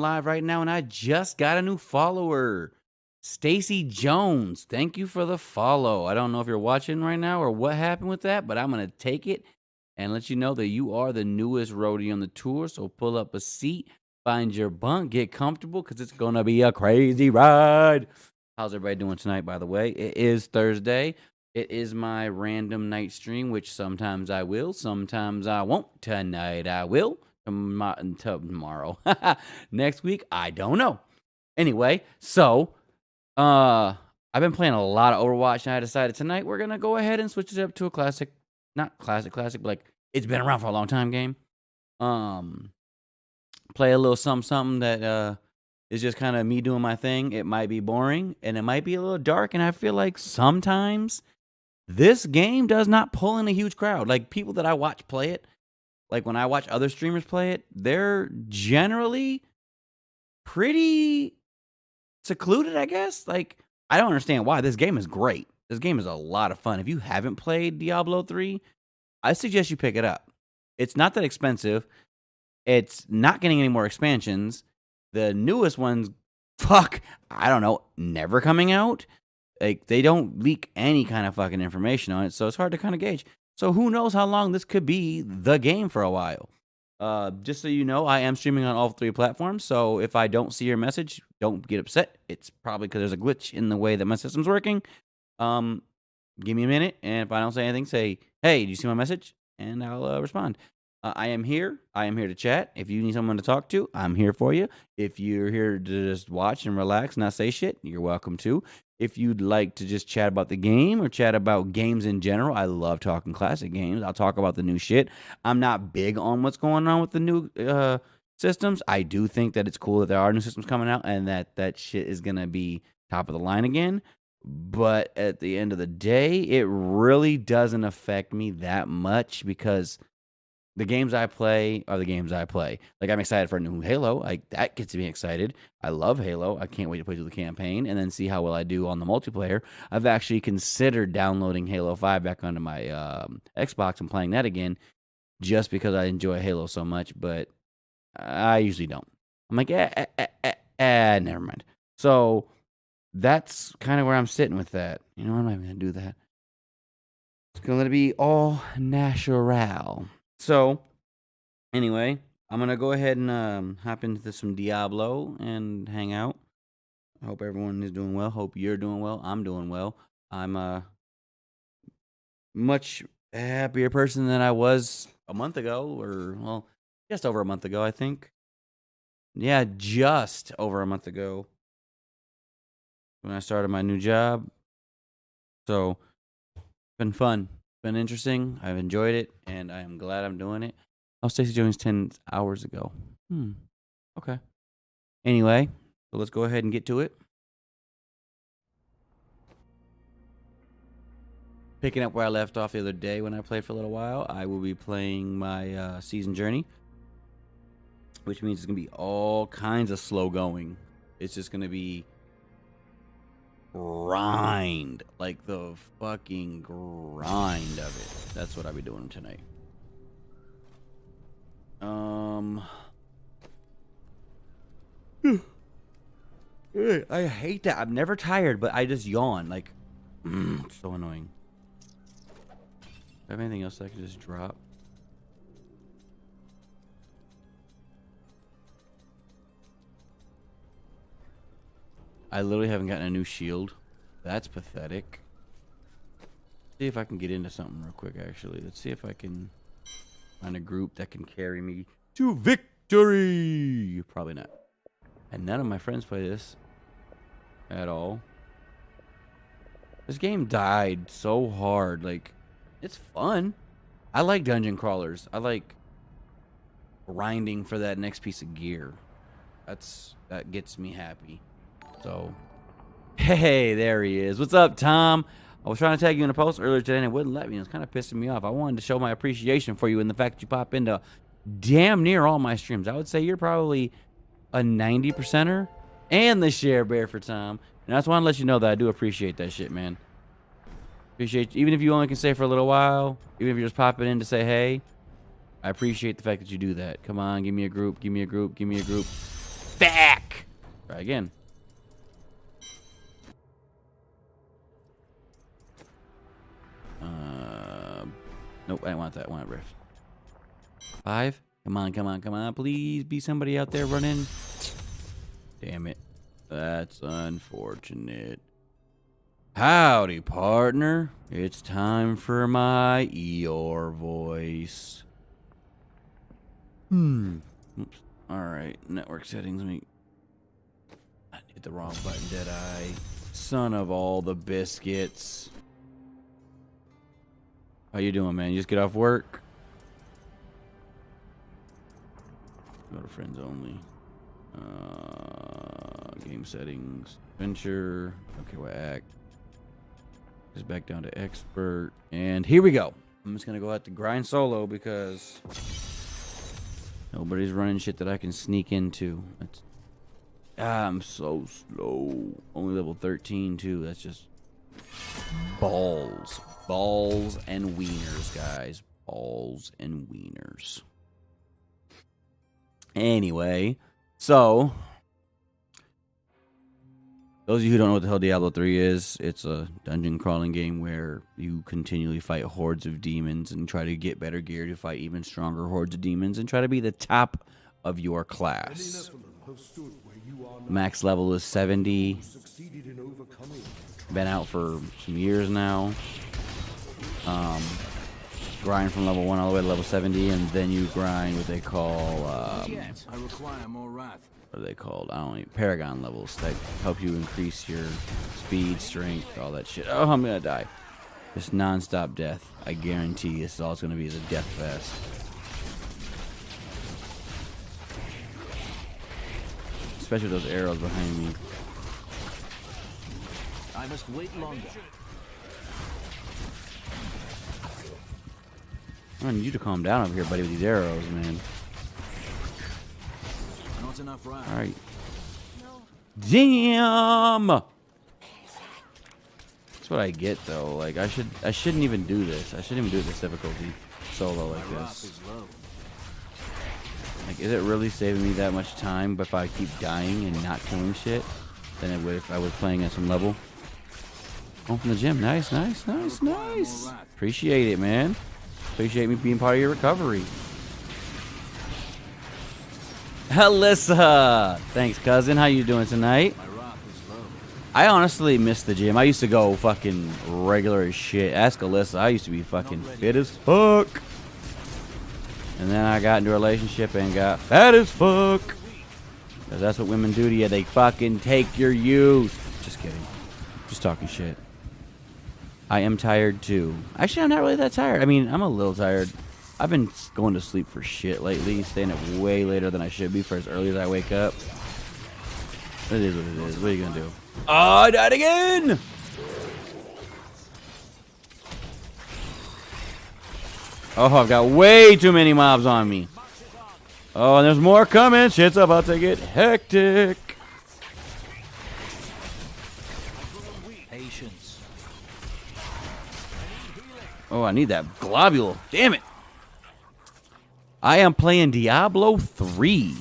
live right now, and I just got a new follower. Stacy Jones, thank you for the follow. I don't know if you're watching right now or what happened with that, but I'm going to take it and let you know that you are the newest roadie on the tour. So pull up a seat, find your bunk, get comfortable, because it's going to be a crazy ride. How's everybody doing tonight, by the way? It is Thursday. It is my random night stream, which sometimes I will, sometimes I won't. Tonight I will. Tomorrow. Next week, I don't know. Anyway, so I've been playing a lot of Overwatch, and I decided tonight we're gonna go ahead and switch it up to a classic, not classic, but like it's been around for a long time game. Play a little something that is just kind of me doing my thing. It might be boring, and it might be a little dark, and I feel like sometimes this game does not pull in a huge crowd. Like people that I watch play it, like when I watch other streamers play it, they're generally pretty secluded, I guess. Like, I don't understand why. This game is great. This game is a lot of fun. If you haven't played Diablo 3, I suggest you pick it up. It's not that expensive. It's not getting any more expansions. The newest ones, I don't know, never coming out. Like, they don't leak any kind of fucking information on it, so it's hard to kind of gauge. So who knows how long this could be the game for a while. Just so you know, I am streaming on all 3 platforms, so if I don't see your message, don't get upset. It's probably because there's a glitch in the way that my system's working. Give me a minute, and if I don't say anything, say, hey, do you see my message? And I'll respond. I am here. I am here to chat. If you need someone to talk to, I'm here for you. If you're here to just watch and relax and not say shit, you're welcome to. If you'd like to just chat about the game or chat about games in general, I love talking classic games. I'll talk about the new shit. I'm not big on what's going on with the new systems. I do think that it's cool that there are new systems coming out and that shit is going to be top of the line again. But at the end of the day, it really doesn't affect me that much because the games I play are the games I play. Like, I'm excited for a new Halo. Like, that gets me excited. I love Halo. I can't wait to play through the campaign and then see how well I do on the multiplayer. I've actually considered downloading Halo 5 back onto my Xbox and playing that again just because I enjoy Halo so much, but I usually don't. I'm like, never mind. So that's kind of where I'm sitting with that. You know, I'm not even going to do that. It's going to let it be all natural. So, anyway, I'm going to go ahead and hop into some Diablo and hang out. I hope everyone is doing well. Hope you're doing well. I'm doing well. I'm a much happier person than I was a month ago, or, well, just over a month ago, I think. Yeah, just over a month ago when I started my new job. So, it's been fun. Been interesting. I've enjoyed it, and I am glad I'm doing it. Oh, Stacey Jones 10 hours ago. Okay. Anyway, so let's go ahead and get to it. Picking up where I left off the other day when I played for a little while, I will be playing my season journey, which means it's going to be all kinds of slow going. It's just going to be grind, like the fucking grind of it. That's what I'll be doing tonight. I hate that. I'm never tired, but I just yawn. Like, it's so annoying. Do I have anything else that I can just drop? I literally haven't gotten a new shield. That's pathetic. See if I can get into something real quick, actually. Let's see if I can find a group that can carry me to victory. Probably not. And none of my friends play this at all. This game died so hard. Like, it's fun. I like dungeon crawlers. I like grinding for that next piece of gear. That gets me happy. So, hey, there he is. What's up, Tom? I was trying to tag you in a post earlier today and it wouldn't let me. It was kind of pissing me off. I wanted to show my appreciation for you and the fact that you pop into damn near all my streams. I would say you're probably a 90%er and the share bear for Tom. And I just want to let you know that I do appreciate that shit, man. Appreciate you. Even if you only can stay for a little while, even if you're just popping in to say hey, I appreciate the fact that you do that. Come on, give me a group, give me a group, give me a group. back. Try again. Nope, I didn't want that. I want rift. 5. Come on, come on, come on. Please be somebody out there running. Damn it. That's unfortunate. Howdy, partner. It's time for my Eeyore voice. Oops. Alright, network settings. I hit the wrong button, did I? Son of all the biscuits. How you doing, man? You just get off work? Go to friends only. Game settings. Adventure. Okay, what act? Just back down to expert. And here we go. I'm just going to go out to grind solo because nobody's running shit that I can sneak into. I'm so slow. Only level 13, too. That's just balls. Balls and wieners, guys. Balls and wieners. Anyway, so those of you who don't know what the hell Diablo 3 is, it's a dungeon crawling game where you continually fight hordes of demons and try to get better gear to fight even stronger hordes of demons and try to be the top of your class. Max level is 70. Been out for some years now. Grind from level 1 all the way to level 70, and then you grind what they call I require more wrath. what are they called? I don't know, Paragon levels that help you increase your speed, strength, all that shit. Oh, I'm gonna die. Just non-stop death. I guarantee this is all it's gonna be is a death fest. Especially with those arrows behind me. I must wait longer. I need you to calm down over here, buddy, with these arrows, man. Not enough wrath. All right. Damn. That's what I get though. Like I shouldn't even do this. I shouldn't even do this difficulty solo like this. Like, is it really saving me that much time if I keep dying and not killing shit than it would if I was playing at some level? Home from the gym. Nice, nice, nice, nice. Appreciate it, man. Appreciate me being part of your recovery. Alyssa! Thanks, cousin. How you doing tonight? I honestly miss the gym. I used to go fucking regular as shit. Ask Alyssa. I used to be fucking fit as fuck. And then I got into a relationship and got fat as fuck. Because that's what women do to you. They fucking take your youth. Just kidding. Just talking shit. I am tired too. Actually, I'm not really that tired. I mean, I'm a little tired. I've been going to sleep for shit lately, staying up way later than I should be for as early as I wake up. It is what it is. What are you gonna do? Oh, I died again! Oh, I've got way too many mobs on me. Oh, and there's more coming. Shit's about to get hectic. Patience. Oh, I need that globule. Damn it. I am playing Diablo 3.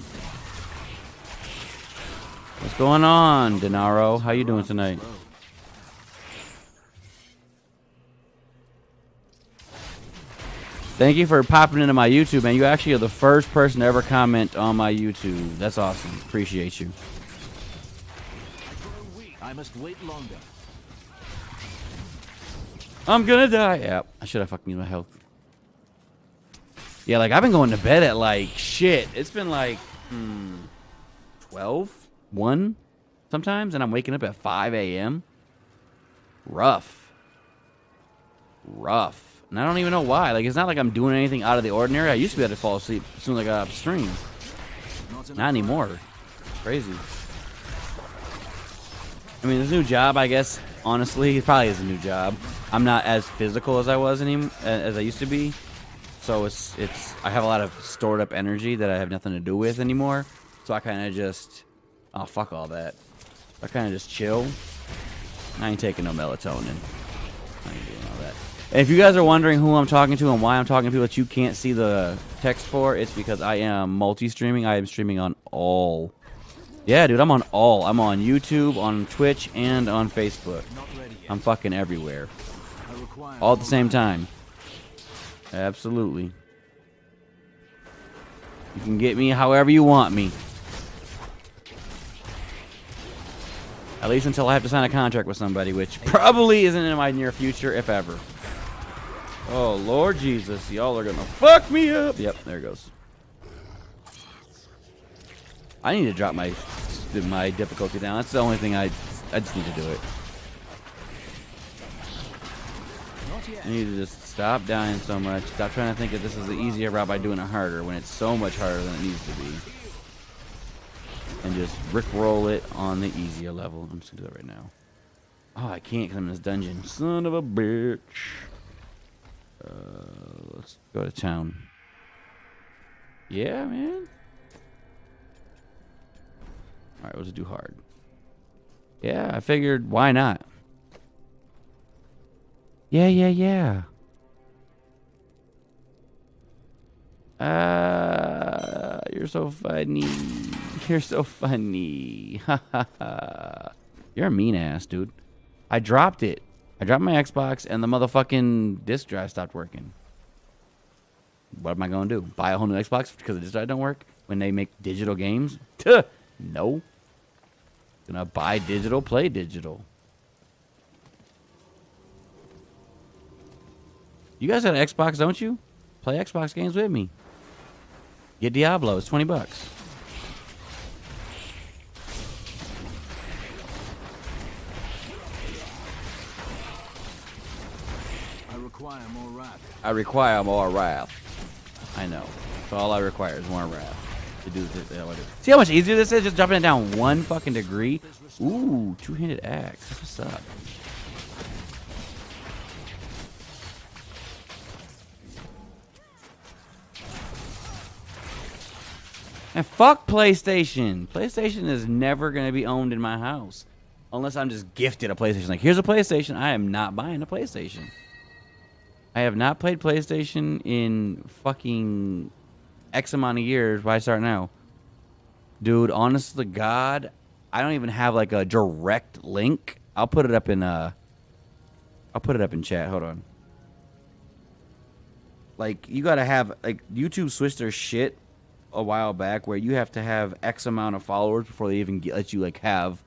What's going on, Denaro? How you doing tonight? Thank you for popping into my YouTube, man. You actually are the first person to ever comment on my YouTube. That's awesome. Appreciate you. I must wait longer. I'm gonna die. Yeah, I should have fucking used my health. Yeah, like, I've been going to bed at, like, shit. It's been, like, 12, 1 sometimes, and I'm waking up at 5 a.m. Rough. Rough. And I don't even know why. Like, it's not like I'm doing anything out of the ordinary. I used to be able to fall asleep as soon as I got off stream. Not anymore. Crazy. I mean, this new job, I guess, honestly, it probably is a new job. I'm not as physical as I was as I used to be. So I have a lot of stored up energy that I have nothing to do with anymore. So I kind of just, oh, fuck all that. I kind of just chill. I ain't taking no melatonin. I ain't doing all that. And if you guys are wondering who I'm talking to and why I'm talking to people that you can't see the text for, it's because I am multi-streaming. I am streaming on all Yeah, dude, I'm on all. I'm on YouTube, on Twitch, and on Facebook. Not ready yet. I'm fucking everywhere. I require All at the more same rifles. time. Absolutely. You can get me however you want me. At least until I have to sign a contract with somebody, which probably isn't in my near future, if ever. Oh, Lord Jesus. Y'all are gonna fuck me up. Yep, there it goes. I need to drop my difficulty down. That's the only thing I just need to do it. Not yet. I need to just stop dying so much. Stop trying to think that this is the easier route by doing it harder when it's so much harder than it needs to be. And just rickroll it on the easier level. I'm just gonna do that right now. Oh, I can't because I'm in this dungeon. Son of a bitch. Let's go to town. Yeah, man. Alright, let's do hard. Yeah, I figured, why not? Yeah. You're so funny. You're so funny. You're a mean ass, dude. I dropped it. I dropped my Xbox and the motherfucking disc drive stopped working. What am I gonna do? Buy a whole new Xbox because the disc drive don't work when they make digital games? Tuh. No. Gonna buy digital, play digital. You guys got an Xbox, don't you? Play Xbox games with me. Get Diablo. It's $20. I require more rifles. I require more wrath. I know. So all I require is more wrath to do this. See how much easier this is? Just dropping it down 1 fucking degree. Ooh, two-handed axe. That's what's up. And fuck PlayStation. PlayStation is never going to be owned in my house. Unless I'm just gifted a PlayStation. Like, here's a PlayStation. I am not buying a PlayStation. I have not played PlayStation in fucking X amount of years. Why start now? Dude, honest to God, I don't even have like a direct link. I'll put it up in chat. Hold on. Like, you gotta have, like, YouTube switched their shit a while back where you have to have X amount of followers before they even let you like have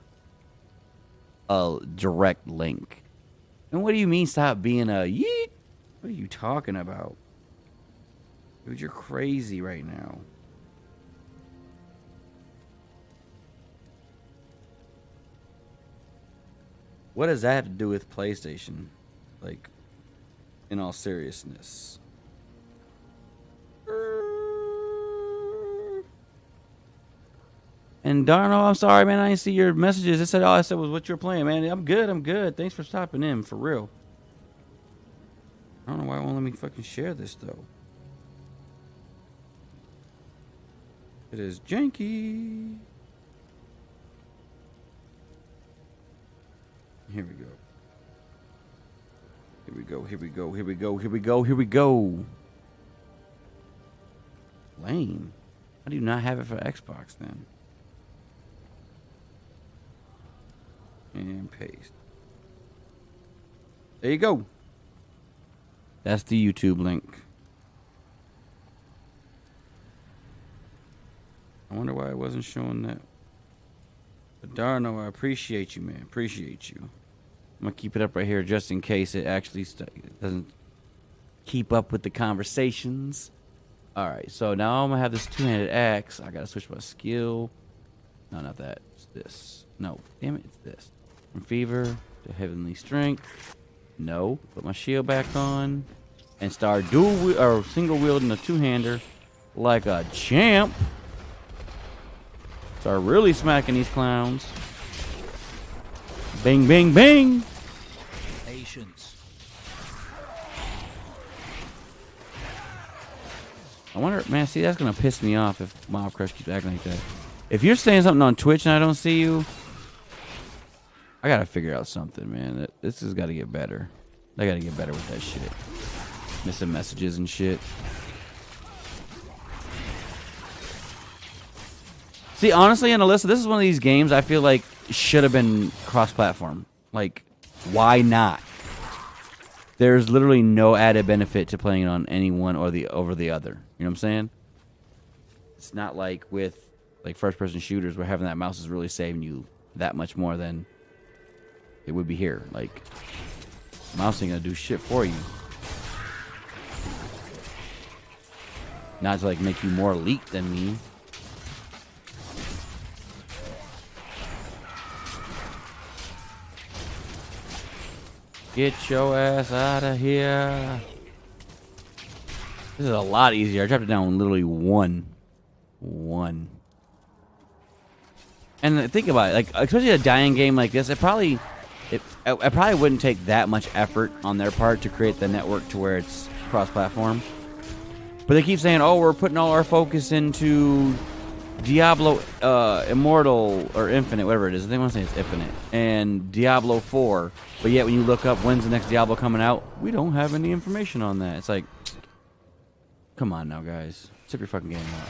a direct link. And what do you mean stop being a yeet? What are you talking about? Dude, you're crazy right now. What does that have to do with PlayStation? Like, in all seriousness. And Darno, I'm sorry, man. I didn't see your messages. It said all I said was what you're playing, man. I'm good. I'm good. Thanks for stopping in, for real. I don't know why it won't let me fucking share this, though. It is janky. Here we go. Here we go. Here we go. Here we go. Here we go. Here we go. Lame. How do you not have it for Xbox then? And paste. There you go. That's the YouTube link. I wonder why it wasn't showing that. But Darno, I appreciate you, man. Appreciate you. I'm going to keep it up right here just in case it actually doesn't keep up with the conversations. Alright, so now I'm going to have this two-handed axe. I got to switch my skill. No, not that. It's this. No, damn it, it's this. From Fever to Heavenly Strength. No. Put my shield back on. And start single wielding a two-hander like a champ. Start really smacking these clowns. Bing, bing, bing. Patience. I wonder, man, see, that's going to piss me off if Mob Crush keeps acting like that. If you're saying something on Twitch and I don't see you, I got to figure out something, man. This has got to get better. I got to get better with that shit. Missing messages and shit. See, honestly, and Alyssa, this is one of these games I feel like should have been cross-platform. Like, why not? There's literally no added benefit to playing it on any one or the over the other. You know what I'm saying? It's not like with like first-person shooters where having that mouse is really saving you that much more than it would be here. Like, mouse ain't gonna do shit for you. Not to like make you more elite than me. Get your ass out of here. This is a lot easier. I dropped it down literally one. And think about it, like especially a dying game like this, it probably wouldn't take that much effort on their part to create the network to where it's cross-platform. But they keep saying, "Oh, we're putting all our focus into Diablo Immortal or Infinite, whatever it is." They want to say it's Infinite and Diablo 4. But yet, when you look up when's the next Diablo coming out, we don't have any information on that. It's like, come on now, guys, step your fucking game up.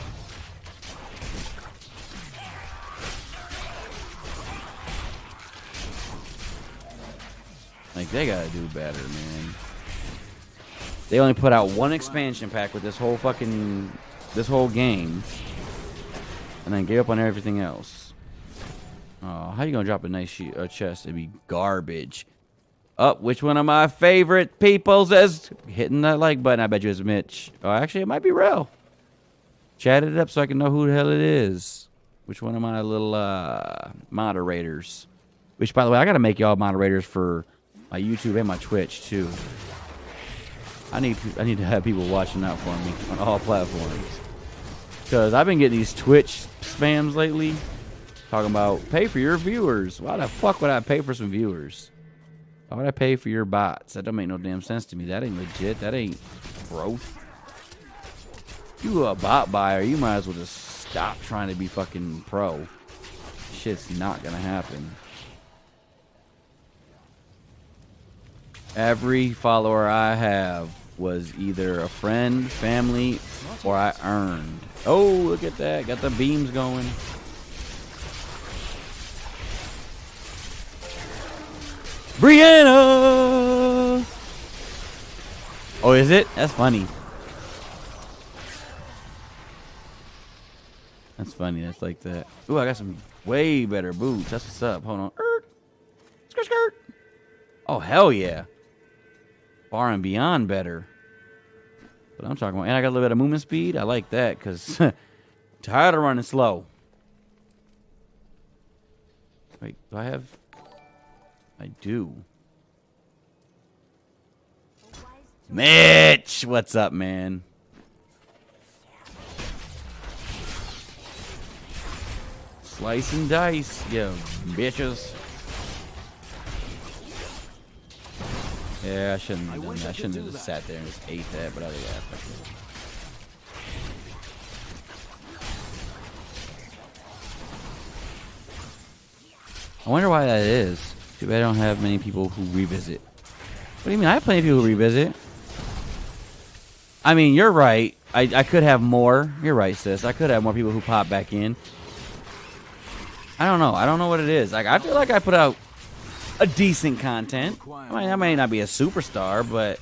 Like, they gotta do better, man. They only put out one expansion pack with this whole game, and then gave up on everything else. Oh, how you gonna drop a nice chest? It'd be garbage. Oh, which one of my favorite people says hitting that like button? I bet you it's Mitch. Oh, actually, it might be real. Chat it up so I can know who the hell it is. Which one of my little moderators? Which, by the way, I gotta make y'all moderators for my YouTube and my Twitch too. I need to have people watching out for me on all platforms. Because I've been getting these Twitch spams lately. Talking about, pay for your viewers. Why the fuck would I pay for some viewers? Why would I pay for your bots? That don't make no damn sense to me. That ain't legit. That ain't growth. If you a bot buyer, you might as well just stop trying to be fucking pro. Shit's not gonna happen. Every follower I have was either a friend, family, or I earned. Oh, look at that. Got the beams going. Brianna! Oh, is it? That's funny. That's funny. That's like that. Ooh, I got some way better boots. That's what's up. Hold on. Skirt, skirt. Oh, hell yeah. Far and beyond better. But I'm talking about, and I got a little bit of movement speed. I like that because tired of running slow. Wait, do I have? I do. Mitch, what's up, man? Slice and dice, you bitches. Yeah, I shouldn't have done that. I shouldn't have just sat there and just ate that, but I think I wonder why that is. Too bad I don't have many people who revisit. What do you mean? I have plenty of people who revisit. I mean, you're right. I could have more. You're right, sis. I could have more people who pop back in. I don't know. I don't know what it is. Like, I feel like I put out a decent content. I may not be a superstar, but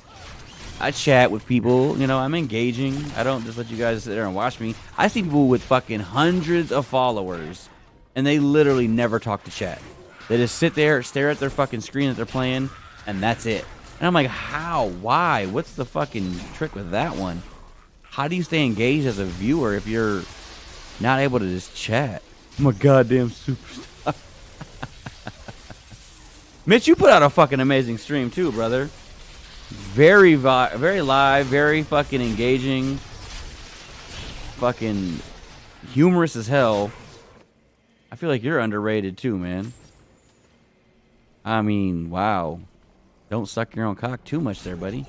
I chat with people. You know, I'm engaging. I don't just let you guys sit there and watch me. I see people with fucking hundreds of followers, and they literally never talk to chat. They just sit there, stare at their fucking screen that they're playing, and that's it. And I'm like, how? Why? What's the fucking trick with that one? How do you stay engaged as a viewer if you're not able to just chat? I'm a goddamn superstar. Mitch, you put out a fucking amazing stream too, brother. Very live, very fucking engaging. Fucking humorous as hell. I feel like you're underrated too, man. I mean, wow. Don't suck your own cock too much there, buddy.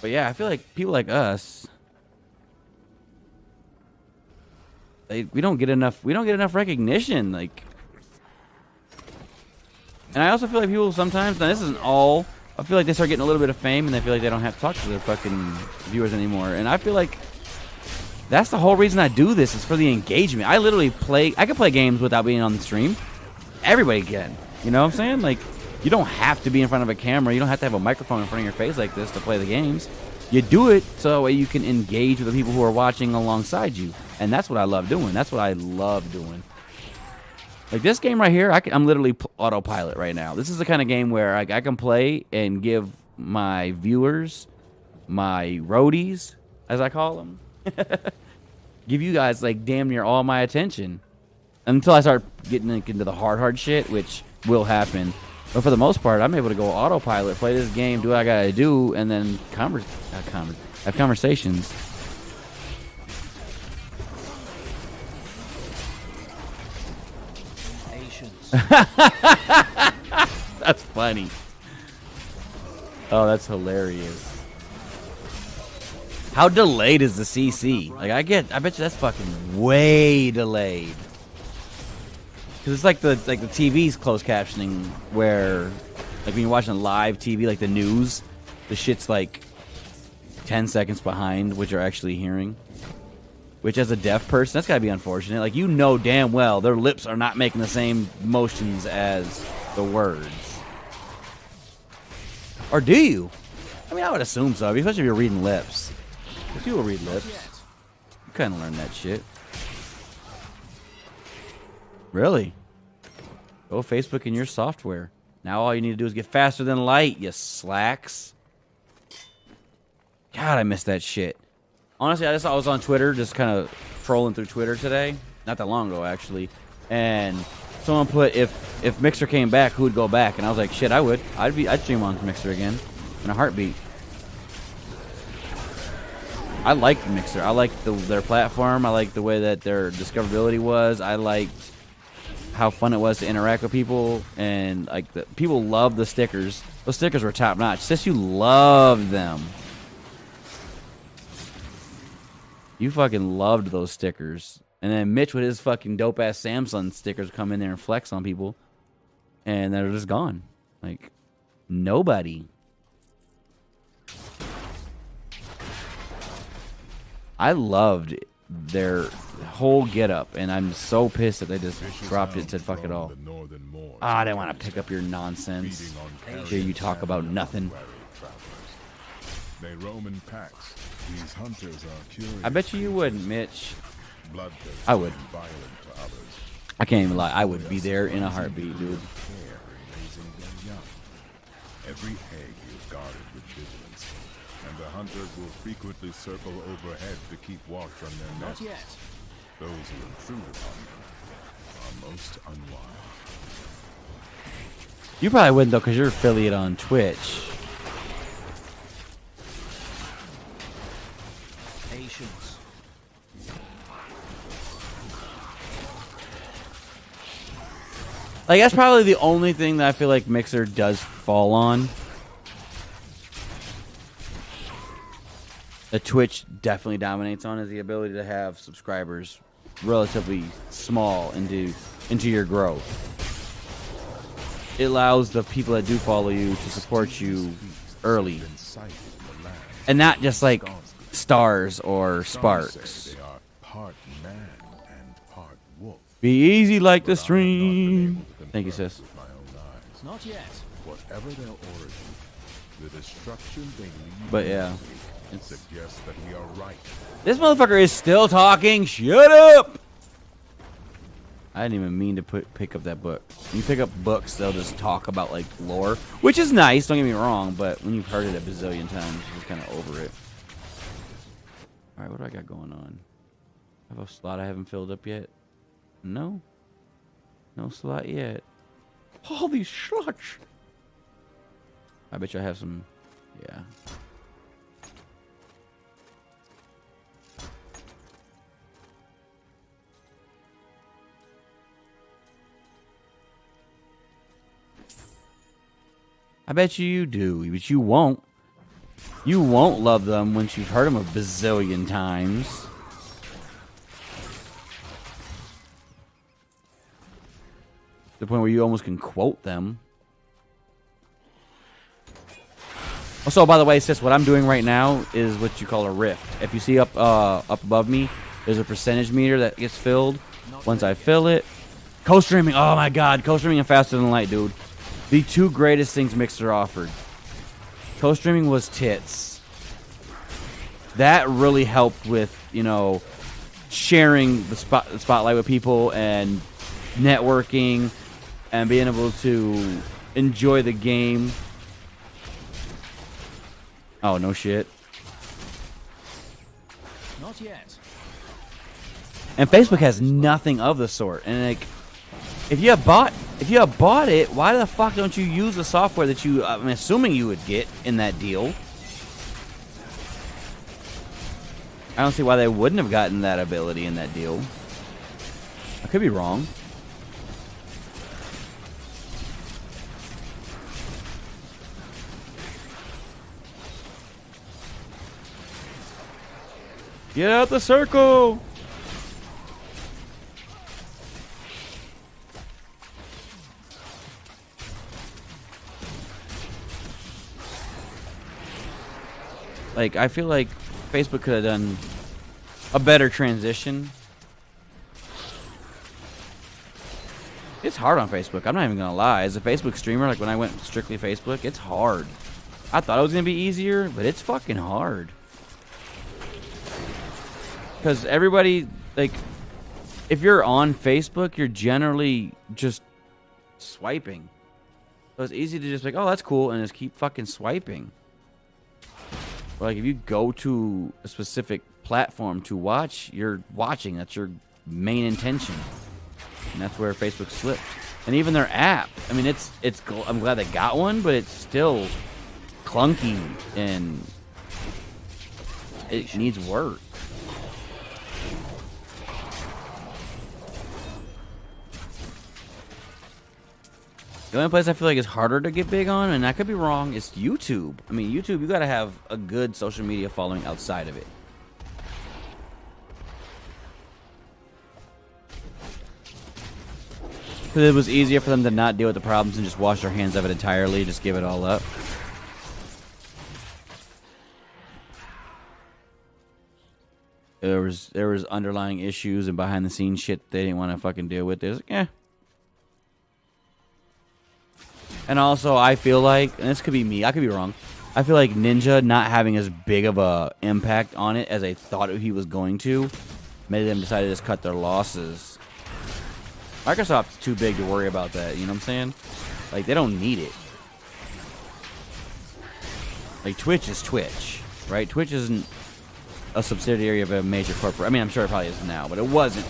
But yeah, I feel like people like us, we don't get enough recognition. Like, And I also feel like people sometimes, now this isn't all, I feel like they start getting a little bit of fame and they feel like they don't have to talk to their fucking viewers anymore. And I feel like that's the whole reason I do this, is for the engagement. I literally I can play games without being on the stream. Everybody can. You know what I'm saying? Like, you don't have to be in front of a camera. You don't have to have a microphone in front of your face like this to play the games. You do it so that way you can engage with the people who are watching alongside you. And that's what I love doing. That's what I love doing. Like this game right here, I'm literally autopilot right now. This is the kind of game where I can play and give my viewers, my roadies, as I call them, give you guys like damn near all my attention. Until I start getting into the hard shit, which will happen. But for the most part, I'm able to go autopilot, play this game, do what I gotta do, and then have conversations. That's funny. Oh, that's hilarious. How delayed is the CC? Like I bet you that's fucking way delayed. Cause it's like the TV's closed captioning where, like when you're watching live TV, like the news, the shit's like 10 seconds behind what you're actually hearing. Which, as a deaf person, that's gotta be unfortunate. Like, you know damn well their lips are not making the same motions as the words. Or do you? I mean, I would assume so, especially if you're reading lips. If people read lips, you kind of learn that shit. Really? Go Facebook in your software. Now all you need to do is get faster than light, you slacks. God, I miss that shit. Honestly, I was on Twitter, just kind of trolling through Twitter today. Not that long ago, actually. And someone put, if Mixer came back, who would go back? And I was like, shit, I would. I'd stream on Mixer again in a heartbeat. I liked Mixer. I liked their platform. I liked the way that their discoverability was. I liked how fun it was to interact with people. And like people loved the stickers. Those stickers were top notch. Sis, you loved them. You fucking loved those stickers. And then Mitch with his fucking dope-ass Samsung stickers come in there and flex on people. And they're just gone. Like, nobody. I loved their whole getup, and I'm so pissed that they just dropped it and said fuck it all. I didn't want to pick up your nonsense. Hear you talk about nothing. They roam in packs. These hunters are curious. I bet you wouldn't, Mitch. I would. I can't even lie. I would be there in a heartbeat, dude. Every egg is guarded with vigilance, and the hunters will frequently circle overhead to keep watch on their nests. Not yet. Those who intrude upon them are most unwise. You probably wouldn't though, because you're affiliate on Twitch. Like, that's probably the only thing that I feel like Mixer does fall on. The Twitch definitely dominates on is the ability to have subscribers relatively small into your growth. It allows the people that do follow you to support you early. And not just like stars or sparks. Be easy like the stream. Thank you, sis. Not yet. Whatever their origin, the destruction they leave. But yeah, it suggests that we are right. This motherfucker is still talking. Shut up! I didn't even mean to pick up that book. When you pick up books, they'll just talk about like lore, which is nice. Don't get me wrong, but when you've heard it a bazillion times, you're just kind of over it. All right, what do I got going on? I have a slot I haven't filled up yet. No. No slot yet. All these slots. I bet you I have some. Yeah. I bet you do, but you won't. You won't love them once you've heard them a bazillion times. The point where you almost can quote them. Also, by the way, sis, what I'm doing right now is what you call a rift. If you see up above me, there's a percentage meter that gets filled. Once I fill it, co-streaming. Oh my God, co-streaming and faster than light, dude. The two greatest things Mixer offered. Co-streaming was tits. That really helped with, you know, sharing the spotlight with people and networking and being able to enjoy the game. Oh, no shit. Not yet. And Facebook has nothing of the sort. And like, if you have bought it, why the fuck don't you use the software that I'm assuming you would get in that deal? I don't see why they wouldn't have gotten that ability in that deal. I could be wrong. Get out the circle! Like, I feel like Facebook could have done a better transition. It's hard on Facebook. I'm not even gonna lie. As a Facebook streamer, like when I went strictly Facebook, it's hard. I thought it was gonna be easier, but it's fucking hard. Because everybody, like, if you're on Facebook, you're generally just swiping. So it's easy to just be like, oh, that's cool, and just keep fucking swiping. But like, if you go to a specific platform to watch, you're watching. That's your main intention. And that's where Facebook slipped. And even their app, I mean, I'm glad they got one, but it's still clunky and it needs work. The only place I feel like is harder to get big on, and I could be wrong, is YouTube. I mean, YouTube, you gotta have a good social media following outside of it. Because it was easier for them to not deal with the problems and just wash their hands of it entirely, just give it all up. There was underlying issues and behind the scenes shit they didn't want to fucking deal with. There's like, eh. And also, I feel like, and this could be me, I could be wrong. I feel like Ninja not having as big of a impact on it as I thought he was going to made them decide to just cut their losses. Microsoft's too big to worry about that, you know what I'm saying? Like, they don't need it. Like, Twitch is Twitch, right? Twitch isn't a subsidiary of a major corporate. I mean, I'm sure it probably is now, but it wasn't.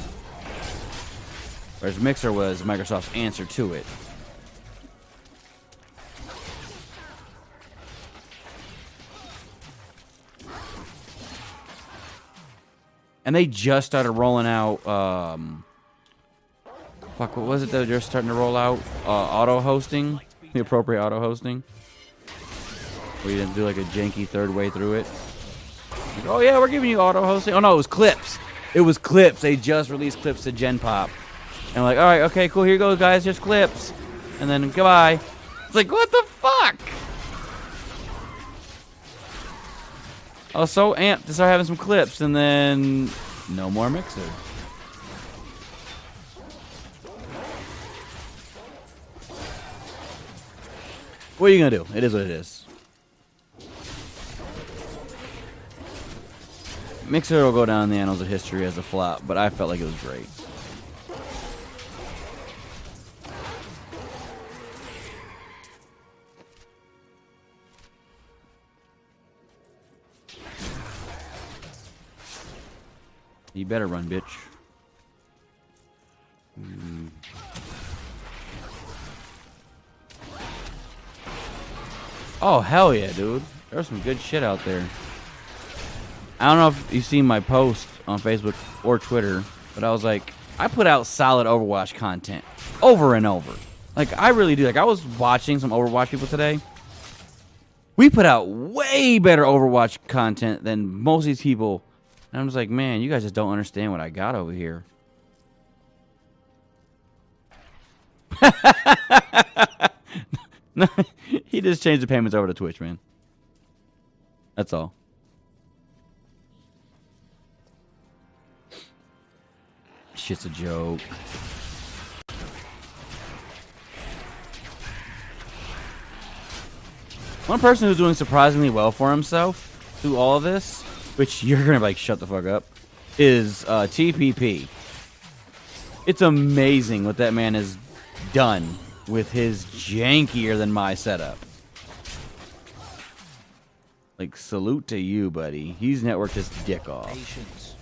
Whereas Mixer was Microsoft's answer to it. And they just started rolling out, fuck, what was it that they're just starting to roll out? Auto hosting? The appropriate auto hosting? Where you didn't do like a janky third way through it. Like, oh yeah, we're giving you auto hosting. Oh no, it was clips. It was clips. They just released clips to Gen Pop. And like, alright, okay, cool, here you go, guys, just clips. And then goodbye. It's like, what the fuck? I was so amped to start having some clips, and then no more Mixer. What are you gonna do? It is what it is. Mixer will go down in the annals of history as a flop, but I felt like it was great. You better run, bitch. Oh, hell yeah, dude. There's some good shit out there. I don't know if you've seen my post on Facebook or Twitter, but I was like, I put out solid Overwatch content over and over. Like, I really do. Like, I was watching some Overwatch people today. We put out way better Overwatch content than most of these people. And I'm just like, man, you guys just don't understand what I got over here. He just changed the payments over to Twitch, man. That's all. Shit's a joke. One person who's doing surprisingly well for himself through all of this, which you're gonna be like, shut the fuck up, is TPP. It's amazing what that man has done with his jankier than my setup. Like, salute to you, buddy. He's networked his dick off. Patience.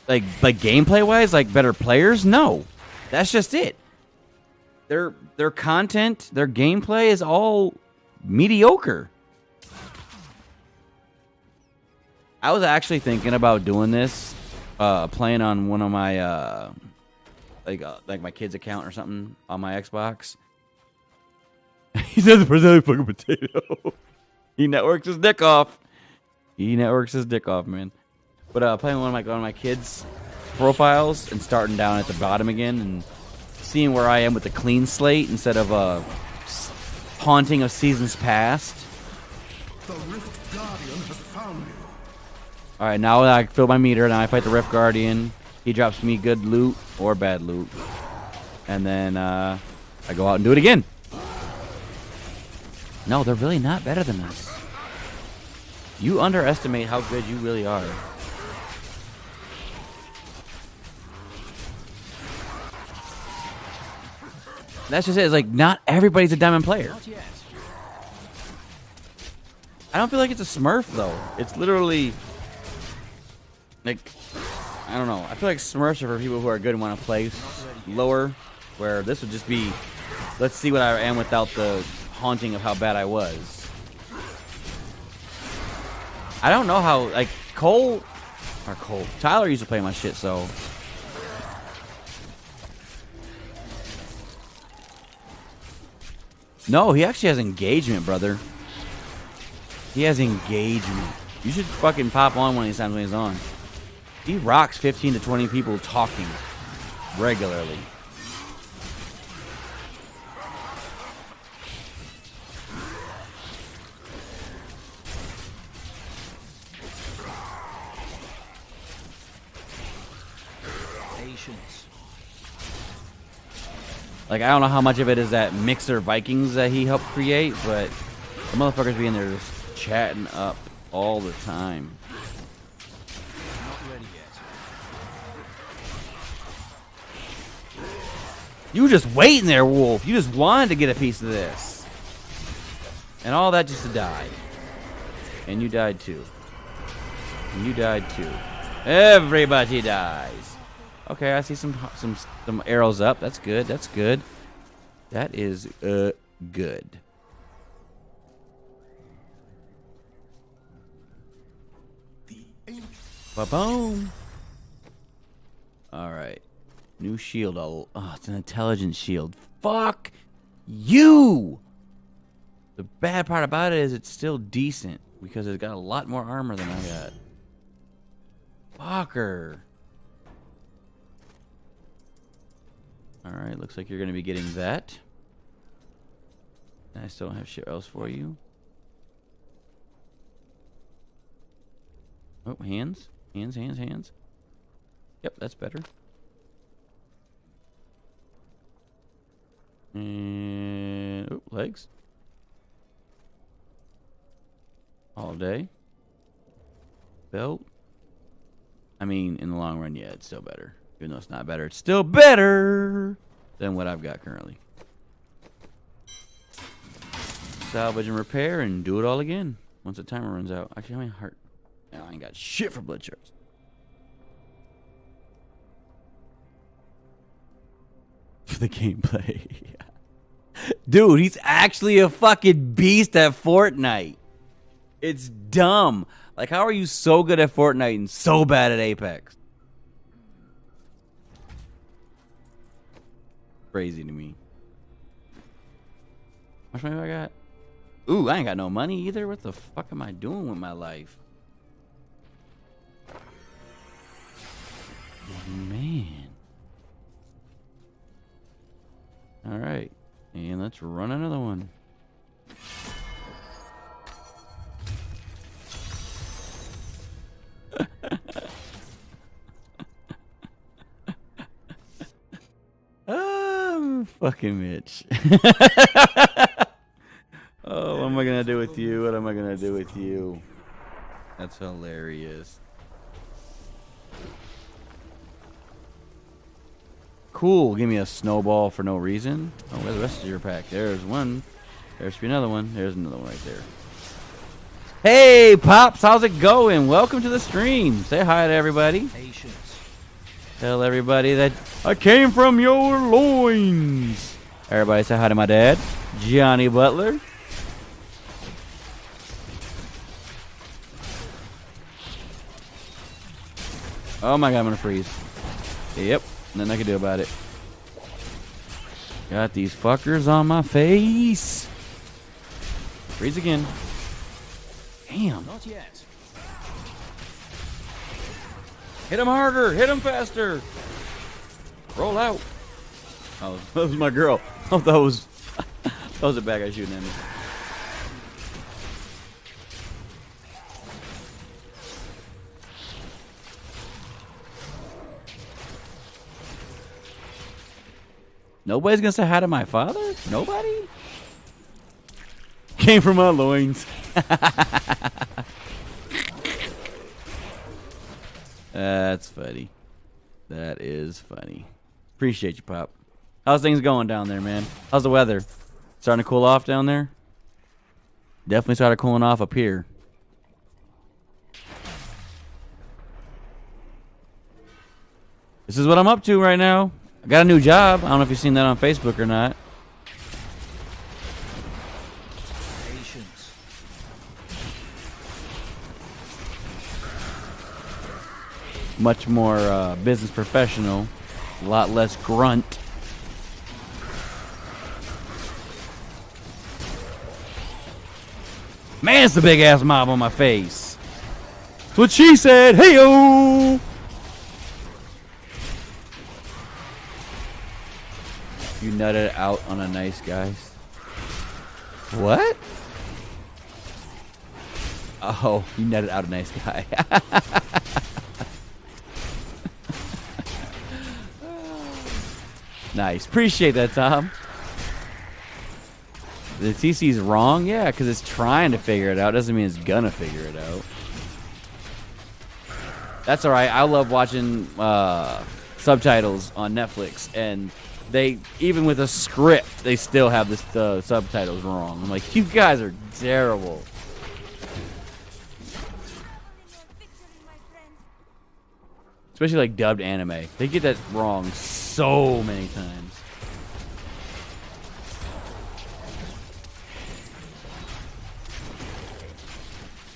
Like gameplay wise, like better players? No. That's just it. Their content, their gameplay is all mediocre. I was actually thinking about doing this, playing on one of my like my kid's account or something on my Xbox. He says the fucking potato. He networks his dick off. He networks his dick off, man. But playing one of my kids' profiles and starting down at the bottom again and seeing where I am with a clean slate instead of haunting of seasons past. The Rift Guardian has found you. All right, now that I fill my meter, now I fight the Rift Guardian. He drops me good loot or bad loot, and then I go out and do it again. No, they're really not better than us. You underestimate how good you really are. That's just it. It's like, not everybody's a diamond player. Not yet. I don't feel like it's a Smurf, though. It's literally, like, I don't know. I feel like Smurfs are for people who are good and want to play lower, where this would just be, let's see what I am without the haunting of how bad I was. I don't know how, like, Tyler used to play my shit, so. No, he actually has engagement, brother. He has engagement. You should fucking pop on one of these times when he's on. He rocks 15 to 20 people talking regularly. Patience. Like, I don't know how much of it is that Mixer Vikings that he helped create, but the motherfuckers be in there just chatting up all the time. Not ready yet. You were just waiting there, Wolf. You just wanted to get a piece of this. And all that just to die. And you died too. And you died too. Everybody dies. Okay, I see some arrows up. That's good. That's good. That is good. Ba-boom. All right. New shield. Oh, it's an intelligence shield. Fuck you. The bad part about it is it's still decent because it's got a lot more armor than I got. Fucker. All right, looks like you're going to be getting that. I still don't have shit else for you. Oh, hands. Hands, hands, hands. Yep, that's better. And oh, legs. All day. Belt. I mean, in the long run, yeah, it's still better. Even though it's not better, it's still better than what I've got currently. Salvage and repair and do it all again once the timer runs out. Actually, how many heart? No, I ain't got shit for blood shards. For the gameplay. Dude, he's actually a fucking beast at Fortnite. It's dumb. Like, how are you so good at Fortnite and so bad at Apex? Crazy to me. How much money do I got? Ooh, I ain't got no money either. What the fuck am I doing with my life? Man. All right. And let's run another one. Oh, fucking Mitch. Oh, what am I gonna do with you? What am I gonna do with you? That's hilarious. Cool. Give me a snowball for no reason. Oh, where's the rest of your pack? There's one. There should be another one. There's another one right there. Hey, Pops. How's it going? Welcome to the stream. Say hi to everybody. Patience. Tell everybody that I came from your loins. Everybody say hi to my dad, Johnny Butler. Oh my God, I'm gonna freeze. Yep, nothing I can do about it. Got these fuckers on my face. Freeze again. Damn. Not yet. Hit him harder. Hit him faster. Roll out. Oh, that was my girl. Oh, that was a bad guy shooting at me. Nobody's gonna say hi to my father? Nobody? Came from my loins. That's funny. That is funny. Appreciate you, Pop. How's things going down there, man? How's the weather? Starting to cool off down there? Definitely started cooling off up here. This is what I'm up to right now. I got a new job. I don't know if you've seen that on Facebook or not. Patience. Much more business professional. A lot less grunt. Man, it's the big ass mob on my face. That's what she said. Hey-o! You nutted out on a nice guy. What? Oh, you nutted out a nice guy. Nice. Appreciate that, Tom. The TC's wrong? Yeah, because it's trying to figure it out. Doesn't mean it's gonna figure it out. That's alright. I love watching subtitles on Netflix, and they, even with a script, they still have the subtitles wrong. I'm like, you guys are terrible. Especially like dubbed anime. They get that wrong so many times.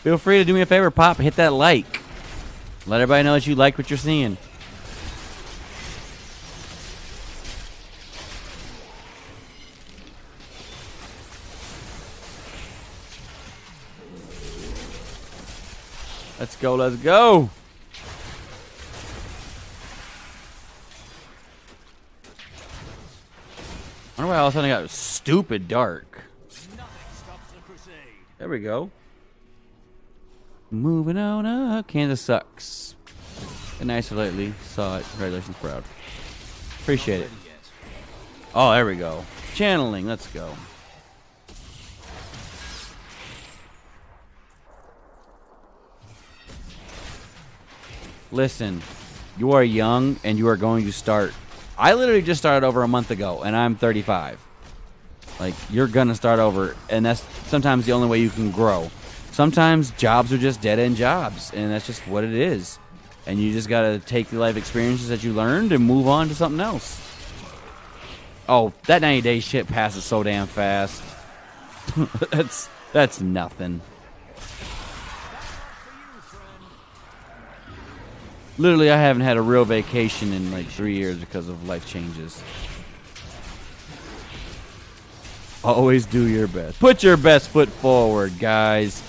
Feel free to do me a favor, Pop. Hit that like. Let everybody know that you like what you're seeing. Let's go, let's go. I wonder why all of a sudden I got stupid dark. There we go. Moving on up. Kansas sucks. And nice lately. Saw it. Congratulations, proud. Appreciate it. Oh, there we go. Channeling. Let's go. Listen, you are young and you are going to start. I literally just started over a month ago and I'm 35. Like, you're going to start over, and that's sometimes the only way you can grow. Sometimes jobs are just dead-end jobs, and that's just what it is. And you just got to take the life experiences that you learned and move on to something else. Oh, that 90-day shit passes so damn fast. That's nothing. Literally, I haven't had a real vacation in like 3 years because of life changes. Always do your best. Put your best foot forward, guys.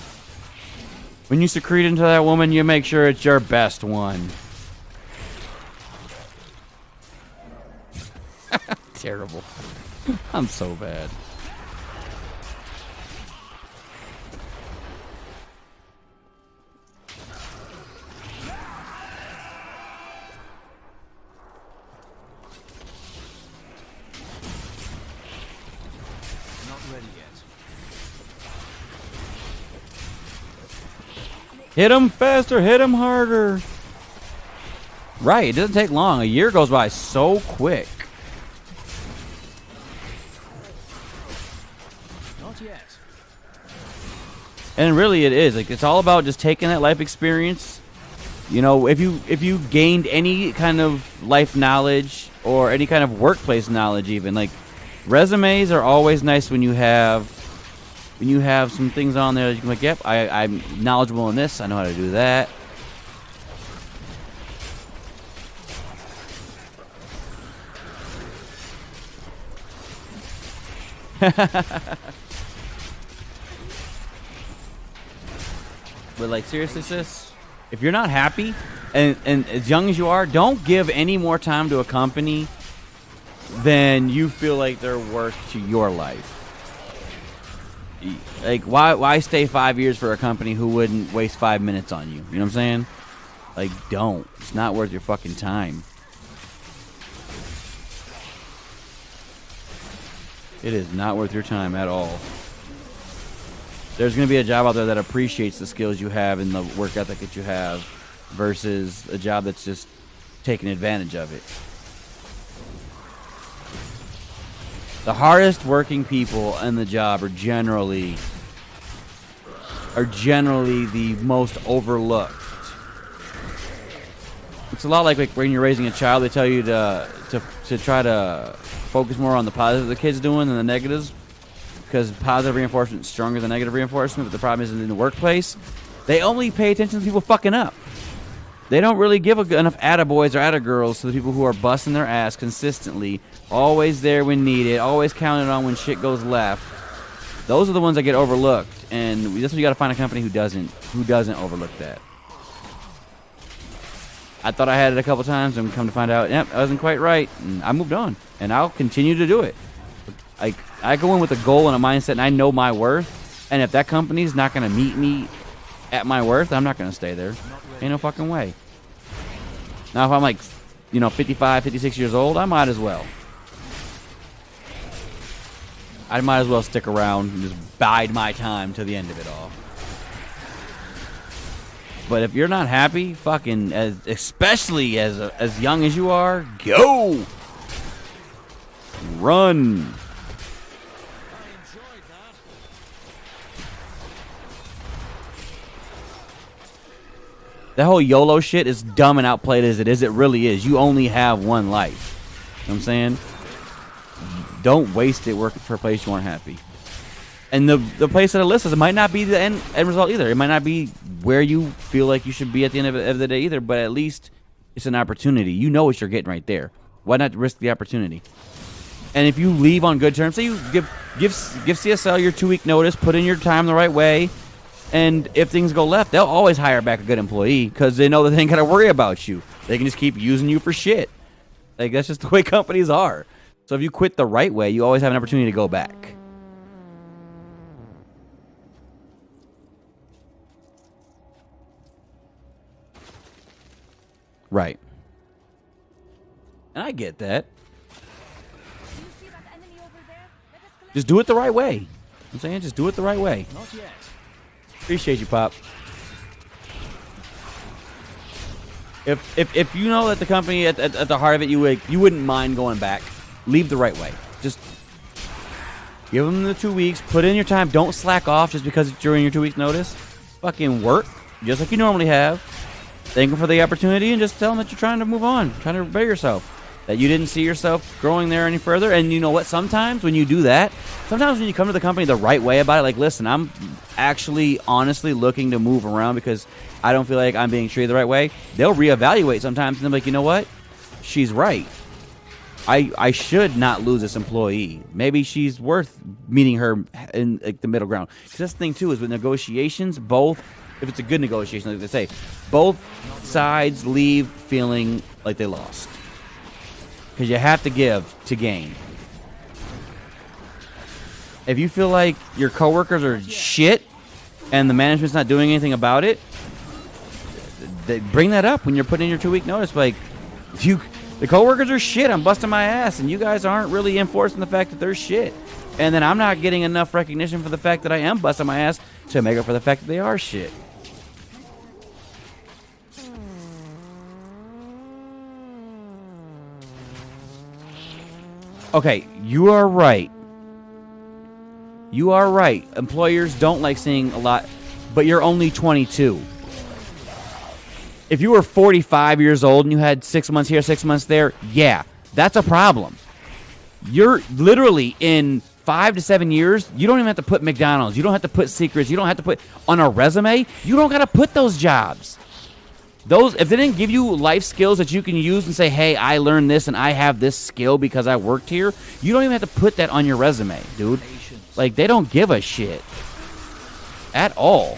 When you secrete into that woman, you make sure it's your best one. Terrible. I'm so bad. Not ready yet. Hit him faster, hit him harder. Right, it doesn't take long. A year goes by so quick. Not yet. And really it is. Like, it's all about just taking that life experience. You know, if you gained any kind of life knowledge or any kind of workplace knowledge even, like resumes are always nice when you have some things on there that you can be like, yep, I'm knowledgeable in this, I know how to do that. But like, seriously, sis, if you're not happy and as young as you are, don't give any more time to a company than you feel like they're worth to your life. Like, why stay 5 years for a company who wouldn't waste 5 minutes on you? You know what I'm saying? Like, don't. It's not worth your fucking time. It is not worth your time at all. There's going to be a job out there that appreciates the skills you have and the work ethic that you have versus a job that's just taking advantage of it. The hardest working people in the job are generally the most overlooked. It's a lot like when you're raising a child, they tell you to try to focus more on the positives the kid's doing than the negatives, because positive reinforcement is stronger than negative reinforcement. But the problem is in the workplace, they only pay attention to people fucking up. They don't really give enough attaboys or attagirls to the people who are busting their ass consistently, always there when needed, always counted on when shit goes left. Those are the ones that get overlooked, and that's what you got to find a company who doesn't overlook that. I thought I had it a couple times, and come to find out, yep, I wasn't quite right, and I moved on, and I'll continue to do it. I go in with a goal and a mindset, and I know my worth, and if that company's not going to meet me at my worth, I'm not going to stay there. Ain't no fucking way. Now, if I'm like, 55, 56 years old, I might as well. I might as well stick around and just bide my time to the end of it all. But if you're not happy, fucking, especially as young as you are, go! Run! That whole YOLO shit is dumb and outplayed as it is. It really is. You only have one life. You know what I'm saying? Don't waste it working for a place you aren't happy. And the place that it lists, it might not be the end result either. It might not be where you feel like you should be at the end of the day either, but at least it's an opportunity. You know what you're getting right there. Why not risk the opportunity? And if you leave on good terms, say you give CSL your 2-week notice, put in your time the right way, and if things go left, they'll always hire back a good employee because they know that they ain't got to worry about you. They can just keep using you for shit. Like, that's just the way companies are. So if you quit the right way, you always have an opportunity to go back. Right. And I get that. Just do it the right way. I'm saying, just do it the right way. Not yet. Appreciate you, Pop. If you know that the company at the heart of it, you wouldn't mind going back, leave the right way. Just give them the 2 weeks. Put in your time. Don't slack off just because it's during your 2 weeks notice. Fucking work just like you normally have. Thank them for the opportunity and just tell them that you're trying to move on, trying to better yourself. That you didn't see yourself growing there any further. And you know what? Sometimes when you do that, sometimes when you come to the company the right way about it, like, listen, I'm actually honestly looking to move around because I don't feel like I'm being treated the right way, they'll reevaluate sometimes and they'll be like, you know what? She's right. I should not lose this employee. Maybe she's worth meeting her in like the middle ground. Because that's the thing too, is with negotiations, both, if it's a good negotiation, like they say, both sides leave feeling like they lost. Because you have to give to gain. If you feel like your coworkers are shit and the management's not doing anything about it, bring that up when you're putting in your 2-week notice. Like, the coworkers are shit, I'm busting my ass, and you guys aren't really enforcing the fact that they're shit. And then I'm not getting enough recognition for the fact that I am busting my ass to make up for the fact that they are shit. Okay, you are right. You are right. Employers don't like seeing a lot, but you're only 22. If you were 45 years old and you had 6 months here, 6 months there, yeah, that's a problem. You're literally in 5 to 7 years, you don't even have to put McDonald's. You don't have to put Secrets. You don't have to put on a resume. You don't got to put those jobs. Those, if they didn't give you life skills that you can use and say, hey, I learned this and I have this skill because I worked here, you don't even have to put that on your resume, dude. Like, they don't give a shit at all.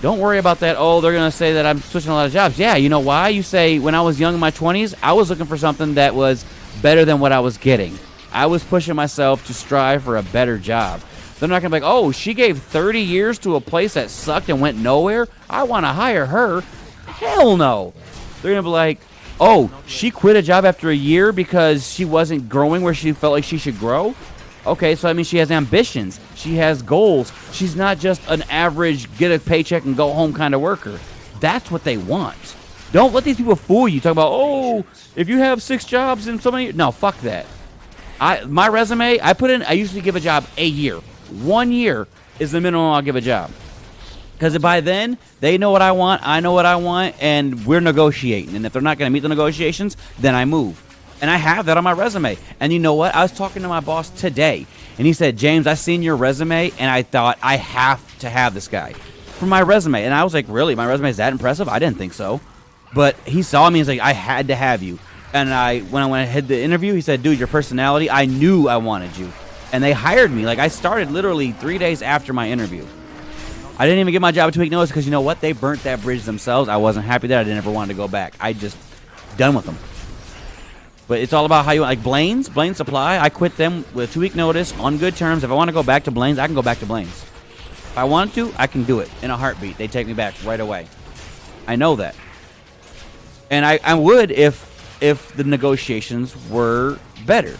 Don't worry about that. Oh, they're going to say that I'm switching a lot of jobs. Yeah, you know why? You say, when I was young in my 20s, I was looking for something that was better than what I was getting. I was pushing myself to strive for a better job. They're not going to be like, oh, she gave 30 years to a place that sucked and went nowhere. I want to hire her. Hell no. They're going to be like, oh, she quit a job after a year because she wasn't growing where she felt like she should grow. Okay, so that means she has ambitions. She has goals. She's not just an average get a paycheck and go home kind of worker. That's what they want. Don't let these people fool you. Talk about, oh, if you have 6 jobs in so many... No, fuck that. My resume, I usually give a job a year. 1 year is the minimum I'll give a job. Because by then, they know what I want, I know what I want, and we're negotiating. And if they're not going to meet the negotiations, then I move. And I have that on my resume. And you know what? I was talking to my boss today, and he said, James, I seen your resume, and I thought, I have to have this guy for my resume. And I was like, really? My resume is that impressive? I didn't think so. But he saw me, and he's like, I had to have you. And when I had the interview, he said, dude, your personality, I knew I wanted you. And they hired me. Like, I started literally 3 days after my interview. I didn't even get my job a 2-week notice because, you know what? They burnt that bridge themselves. I wasn't happy there. I didn't ever want to go back. I just done with them. But it's all about how you like Blaine Supply. I quit them with a 2-week notice on good terms. If I want to go back to Blaine's, I can go back to Blaine's. If I want to, I can do it in a heartbeat. They take me back right away. I know that. And I would if the negotiations were better.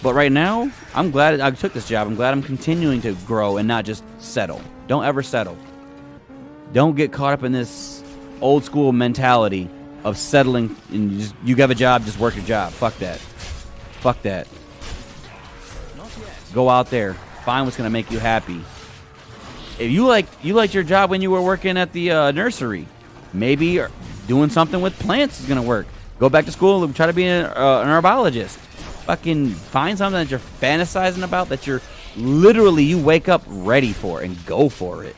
But right now, I'm glad I took this job. I'm glad I'm continuing to grow and not just settle. Don't ever settle. Don't get caught up in this old school mentality of settling and you have a job, just work your job. Fuck that. Fuck that. Go out there. Find what's going to make you happy. If you liked your job when you were working at the nursery, maybe doing something with plants is going to work. Go back to school and try to be an herbologist. Fucking find something that you're fantasizing about, that you're literally, you wake up ready for and go for it.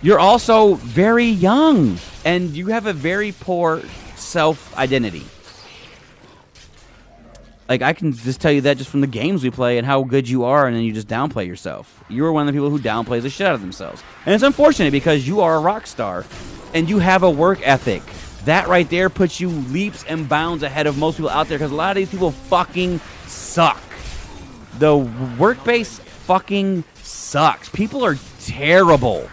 You're also very young and you have a very poor self-identity. Like, I can just tell you that just from the games we play and how good you are, and then you just downplay yourself. You're one of the people who downplays the shit out of themselves. And it's unfortunate because you are a rock star and you have a work ethic. That right there puts you leaps and bounds ahead of most people out there because a lot of these people fucking suck. The work base fucking sucks. People are terrible.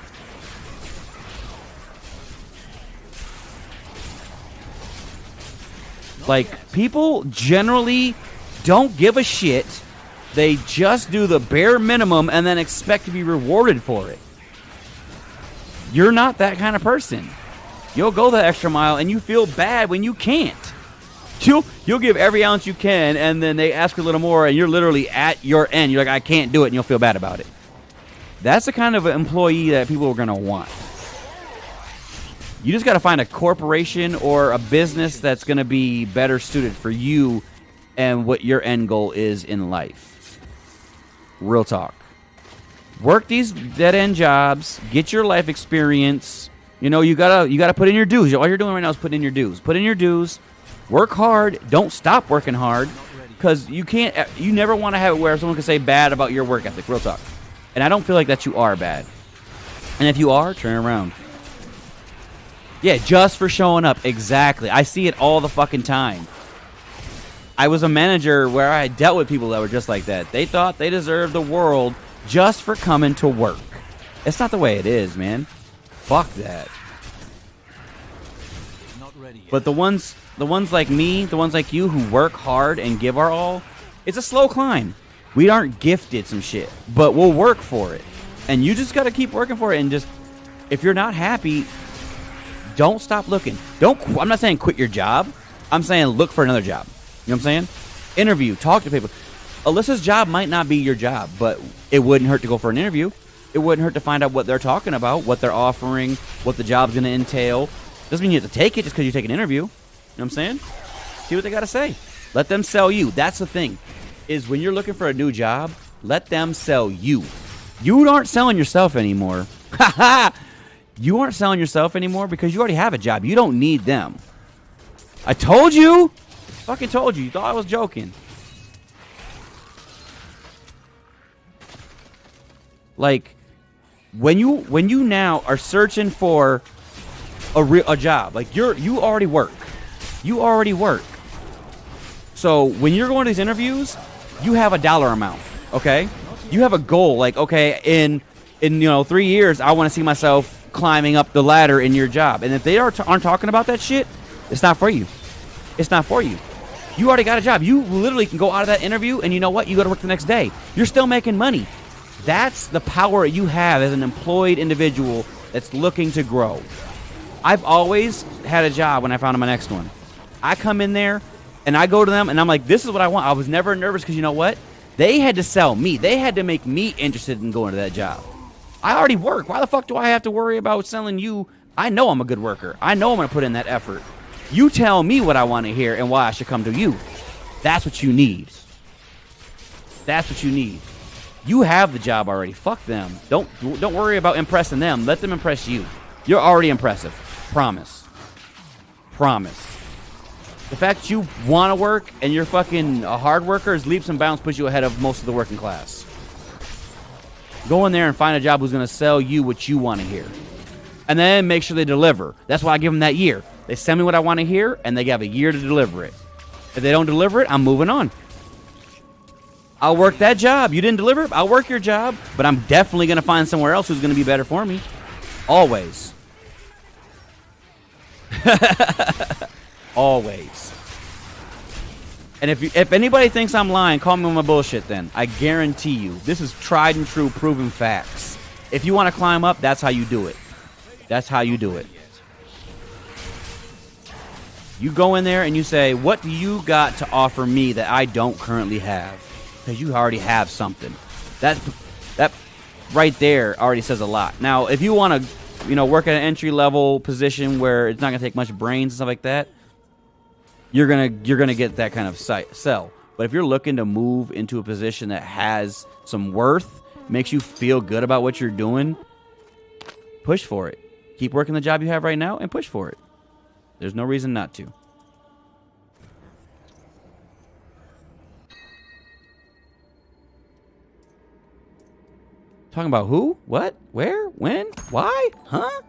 Like, people generally don't give a shit. They just do the bare minimum and then expect to be rewarded for it. You're not that kind of person. You'll go the extra mile and you feel bad when you can't. You'll give every ounce you can and then they ask a little more and you're literally at your end. You're like, I can't do it, and you'll feel bad about it. That's the kind of employee that people are going to want. You just got to find a corporation or a business that's going to be better suited for you and what your end goal is in life. Real talk. Work these dead-end jobs, get your life experience, You know, you gotta put in your dues. All you're doing right now is putting in your dues. Put in your dues. Work hard. Don't stop working hard, because you can't. You never want to have it where someone can say bad about your work ethic. Real talk. And I don't feel like that you are bad. And if you are, turn around. Yeah, just for showing up. Exactly. I see it all the fucking time. I was a manager where I dealt with people that were just like that. They thought they deserved the world just for coming to work. It's not the way it is, man. Fuck that. Not ready yet. But the ones like me, the ones like you who work hard and give our all, it's a slow climb. We aren't gifted some shit, but we'll work for it. And you just got to keep working for it. And just, if you're not happy, don't stop looking. I'm not saying quit your job. I'm saying look for another job. You know what I'm saying? Interview, talk to people. Alyssa's job might not be your job, but it wouldn't hurt to go for an interview. It wouldn't hurt to find out what they're talking about, what they're offering, what the job's going to entail. Doesn't mean you have to take it just because you take an interview. You know what I'm saying? See what they got to say. Let them sell you. That's the thing, is when you're looking for a new job, let them sell you. You aren't selling yourself anymore. You aren't selling yourself anymore because you already have a job. You don't need them. I told you. Fucking told you. You thought I was joking. Like, when you now are searching for a job, like you already work. You already work. So when you're going to these interviews, you have a dollar amount, okay? You have a goal, like, okay, in 3 years, I want to see myself climbing up the ladder in your job. And if they aren't talking about that shit, it's not for you. It's not for you. You already got a job. You literally can go out of that interview, and you know what? You go to work the next day. You're still making money. That's the power you have as an employed individual that's looking to grow. I've always had a job when I found my next one. I come in there, and I go to them, and I'm like, this is what I want. I was never nervous because you know what? They had to sell me. They had to make me interested in going to that job. I already work. Why the fuck do I have to worry about selling you? I know I'm a good worker. I know I'm going to put in that effort. You tell me what I want to hear and why I should come to you. That's what you need. That's what you need. You have the job already. Fuck them. Don't worry about impressing them. Let them impress you. You're already impressive. Promise. Promise. The fact that you want to work and you're fucking a hard worker is leaps and bounds puts you ahead of most of the working class. Go in there and find a job who's going to sell you what you want to hear. And then make sure they deliver. That's why I give them that year. They send me what I want to hear, and they have a year to deliver it. If they don't deliver it, I'm moving on. I'll work that job. You didn't deliver it, I'll work your job, but I'm definitely going to find somewhere else who's going to be better for me. Always. Always. And if anybody thinks I'm lying, call me on my bullshit then. I guarantee you. This is tried and true, proven facts. If you want to climb up, that's how you do it. That's how you do it. You go in there and you say, what do you got to offer me that I don't currently have? Because you already have something. That right there already says a lot. Now, if you want to, work at an entry-level position where it's not going to take much brains and stuff like that, you're gonna get that kind of sell. But if you're looking to move into a position that has some worth, makes you feel good about what you're doing, push for it. Keep working the job you have right now and push for it. There's no reason not to. Talking about who? What? Where? When? Why? Huh?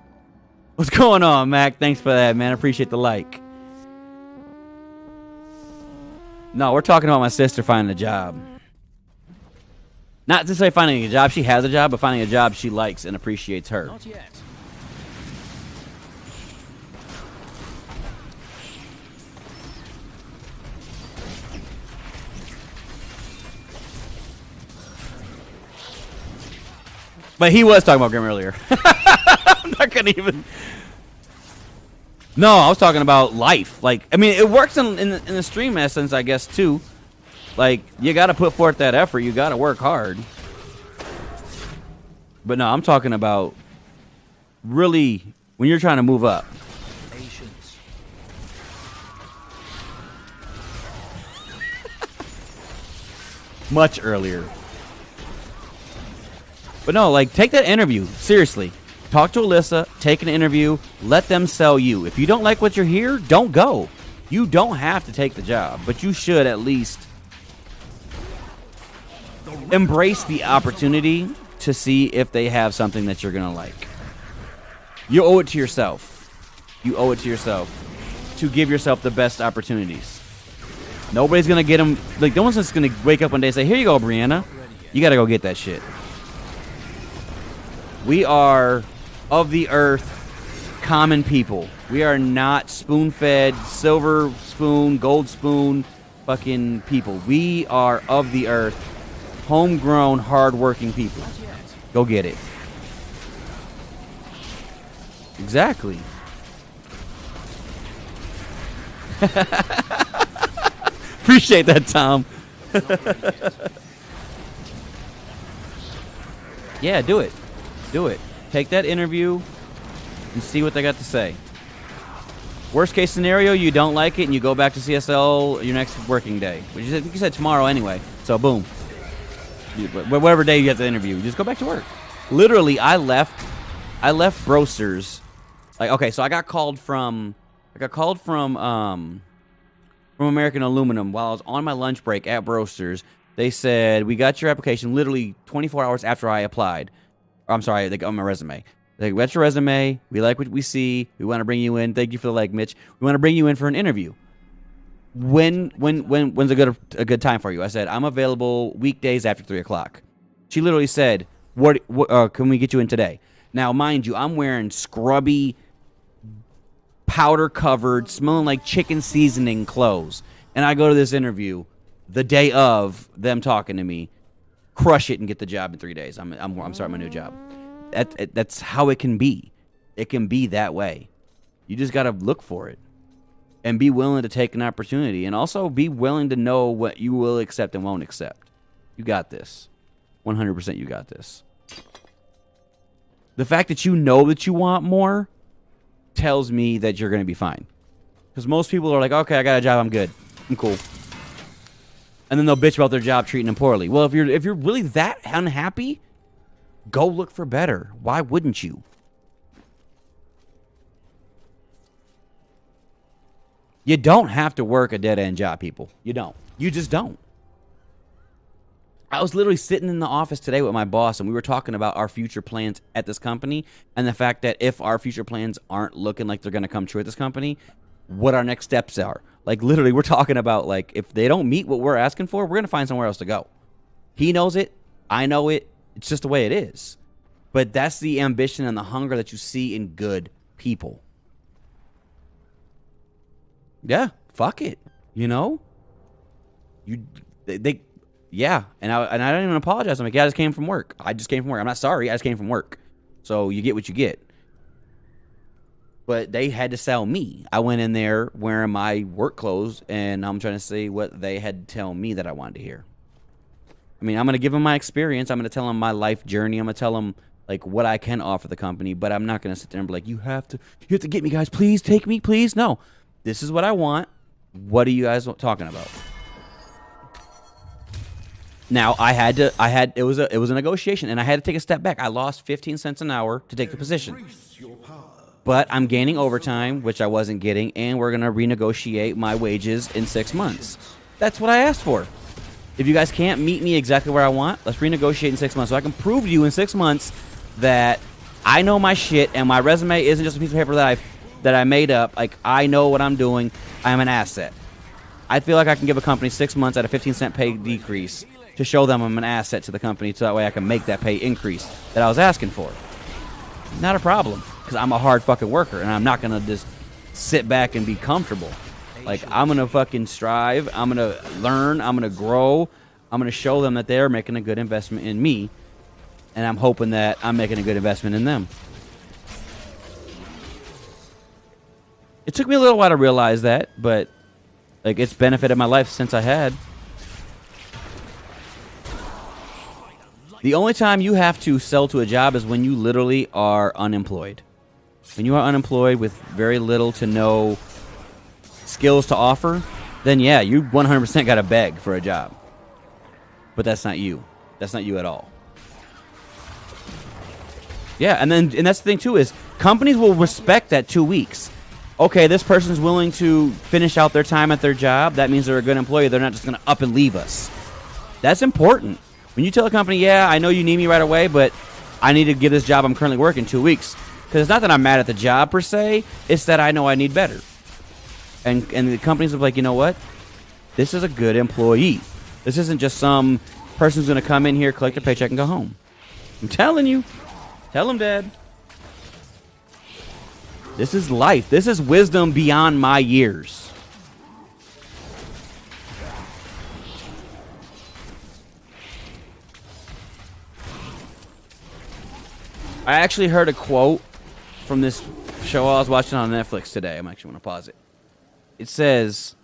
What's going on, Mac? Thanks for that, man. I appreciate the like. No, we're talking about my sister finding a job. Not to say finding a job. She has a job, but finding a job she likes and appreciates her. Not yet. But he was talking about Grim earlier. I'm not gonna even. No, I was talking about life. Like, I mean, it works in the stream essence, I guess, too. Like, you got to put forth that effort. You got to work hard. But no, I'm talking about really when you're trying to move up. Patience. Much earlier. But no, like, take that interview. Seriously. talk to Alyssa, take an interview, let them sell you. If you don't like what you're here, don't go. You don't have to take the job, but you should at least embrace the opportunity to see if they have something that you're going to like. You owe it to yourself. You owe it to yourself to give yourself the best opportunities. Nobody's going to get them. Like, no one's just going to wake up one day and say, here you go, Brianna. You got to go get that shit. We are of the earth, common people. We are not spoon-fed, silver spoon, gold spoon fucking people. We are of the earth, homegrown, hard-working people. Go get it. Exactly. Appreciate that, Tom. Yeah, do it. Do it. Take that interview and see what they got to say. Worst case scenario, you don't like it and you go back to CSL your next working day. Which you said tomorrow anyway. So boom. Whatever day you have to interview, just go back to work. Literally, I left Brosters. Like, okay, so I got called from American Aluminum while I was on my lunch break at Brosters. They said, we got your application literally 24 hours after I applied. I'm sorry, they got my resume. They got your resume. We like what we see. We want to bring you in. Thank you for the like, Mitch. We want to bring you in for an interview. When's a good time for you? I said, I'm available weekdays after 3 o'clock. She literally said, what can we get you in today? Now, mind you, I'm wearing scrubby, powder-covered, smelling like chicken seasoning clothes. And I go to this interview the day of them talking to me, crush it and get the job in 3 days. I'm starting my new job. That's how it can be. It can be that way. You just got to look for it and be willing to take an opportunity, and also be willing to know what you will accept and won't accept. You got this. 100% you got this. The fact that you know that you want more tells me that you're going to be fine. Because most people are like, okay, I got a job, I'm good. I'm cool. And then they'll bitch about their job treating them poorly. Well, if you're really that unhappy, go look for better. Why wouldn't you? You don't have to work a dead-end job, people. You don't. You just don't. I was literally sitting in the office today with my boss, and we were talking about our future plans at this company and the fact that if our future plans aren't looking like they're going to come true at this company, what our next steps are. Like, literally, we're talking about, like, if they don't meet what we're asking for, we're going to find somewhere else to go. He knows it. I know it. It's just the way it is. But that's the ambition and the hunger that you see in good people. Yeah, fuck it. You know? Yeah, and I don't even apologize. I'm like, yeah, I just came from work. I'm not sorry. I just came from work. So you get what you get. But they had to sell me. I went in there wearing my work clothes, and I'm trying to say what they had to tell me that I wanted to hear. I mean, I'm going to give them my experience. I'm going to tell them my life journey. I'm going to tell them, like, what I can offer the company. But I'm not going to sit there and be like, you have to get me, guys. Please, take me, please. No. This is what I want. What are you guys talking about? Now, it was a negotiation, and I had to take a step back. I lost 15 cents an hour to take the position. But I'm gaining overtime, which I wasn't getting, and we're going to renegotiate my wages in 6 months. That's what I asked for. If you guys can't meet me exactly where I want, let's renegotiate in 6 months so I can prove to you in 6 months that I know my shit and my resume isn't just a piece of paper that I made up. Like, I know what I'm doing. I'm an asset. I feel like I can give a company 6 months at a 15-cent pay decrease to show them I'm an asset to the company so that way I can make that pay increase that I was asking for. Not a problem, because I'm a hard fucking worker, and I'm not going to just sit back and be comfortable. Like, I'm going to fucking strive. I'm going to learn. I'm going to grow. I'm going to show them that they're making a good investment in me, and I'm hoping that I'm making a good investment in them. It took me a little while to realize that, but like, it's benefited my life since I had. The only time you have to sell to a job is when you literally are unemployed. When you are unemployed with very little to no skills to offer, then yeah, you 100% got to beg for a job. But that's not you. That's not you at all. Yeah, and that's the thing too is companies will respect that 2 weeks. Okay, this person's willing to finish out their time at their job. That means they're a good employee. They're not just going to up and leave us. That's important. When you tell a company, yeah, I know you need me right away, but I need to give this job I'm currently working 2 weeks. Because it's not that I'm mad at the job per se. It's that I know I need better. And the companies are like, you know what? This is a good employee. This isn't just some person who's going to come in here, collect a paycheck, and go home. I'm telling you. Tell him, Dad. This is life. This is wisdom beyond my years. I actually heard a quote from this show I was watching on Netflix today. I'm actually going to pause it. It says,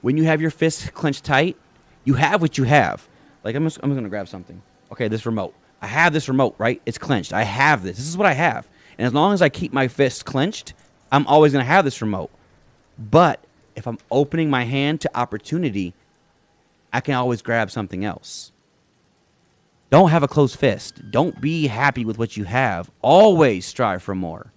when you have your fists clenched tight, you have what you have. Like, I'm going to grab something. Okay, this remote. I have this remote, right? It's clenched. I have this. This is what I have. And as long as I keep my fists clenched, I'm always going to have this remote. But if I'm opening my hand to opportunity, I can always grab something else. Don't have a closed fist. Don't be happy with what you have. Always strive for more.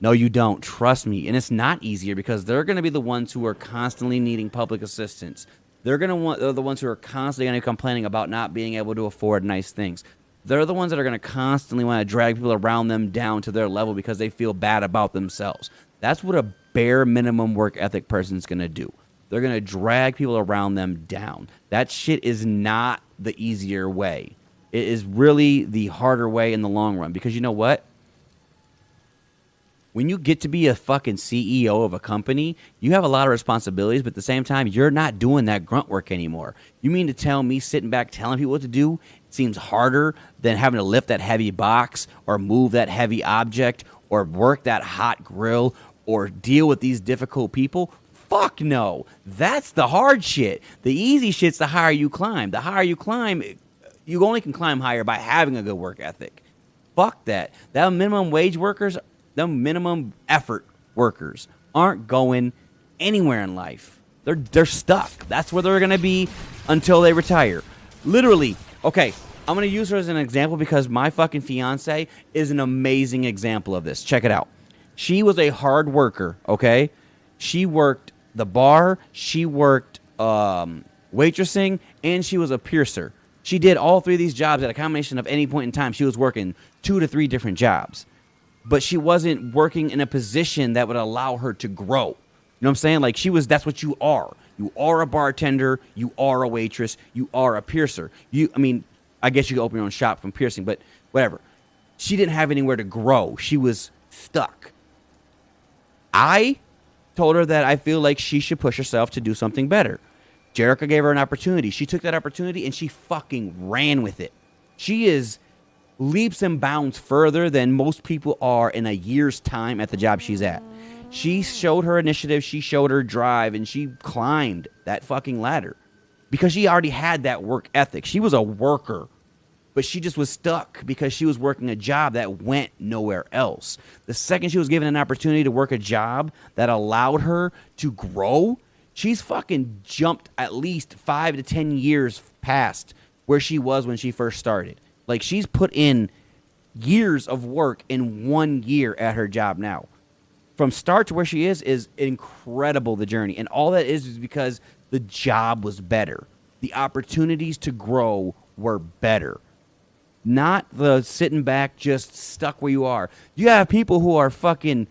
No, you don't. Trust me. And it's not easier because they're going to be the ones who are constantly needing public assistance. They're the ones who are constantly going to be complaining about not being able to afford nice things. They're the ones that are going to constantly want to drag people around them down to their level because they feel bad about themselves. That's what a bare minimum work ethic person's going to do. They're going to drag people around them down. That shit is not the easier way. It is really the harder way in the long run because you know what? When you get to be a fucking CEO of a company, you have a lot of responsibilities, but at the same time, you're not doing that grunt work anymore. You mean to tell me sitting back telling people what to do seems harder than having to lift that heavy box or move that heavy object or work that hot grill or deal with these difficult people? Fuck no. That's the hard shit. The easy shit's the higher you climb. The higher you climb, you only can climb higher by having a good work ethic. Fuck that. That minimum wage workers, the minimum effort workers aren't going anywhere in life. They're stuck. That's where they're going to be until they retire. Literally. Okay, I'm going to use her as an example because my fucking fiance is an amazing example of this. Check it out. She was a hard worker, okay? She worked the bar, she worked waitressing, and she was a piercer. She did all three of these jobs at a combination of any point in time. She was working 2 to 3 different jobs. But she wasn't working in a position that would allow her to grow. You know what I'm saying? Like, that's what you are. You are a bartender. You are a waitress. You are a piercer. I guess you could open your own shop from piercing, but whatever. She didn't have anywhere to grow. She was stuck. I told her that I feel like she should push herself to do something better. Jerica gave her an opportunity. She took that opportunity and she fucking ran with it. She is leaps and bounds further than most people are in a year's time at the job she's at. She showed her initiative, she showed her drive, and she climbed that fucking ladder because she already had that work ethic. She was a worker, but she just was stuck because she was working a job that went nowhere else. The second she was given an opportunity to work a job that allowed her to grow, she's fucking jumped at least 5 to 10 years past where she was when she first started. Like, she's put in years of work in 1 year at her job now. From start to where she is incredible, the journey. And all that is because the job was better. The opportunities to grow were better. Not the sitting back just stuck where you are. You have people who are fucking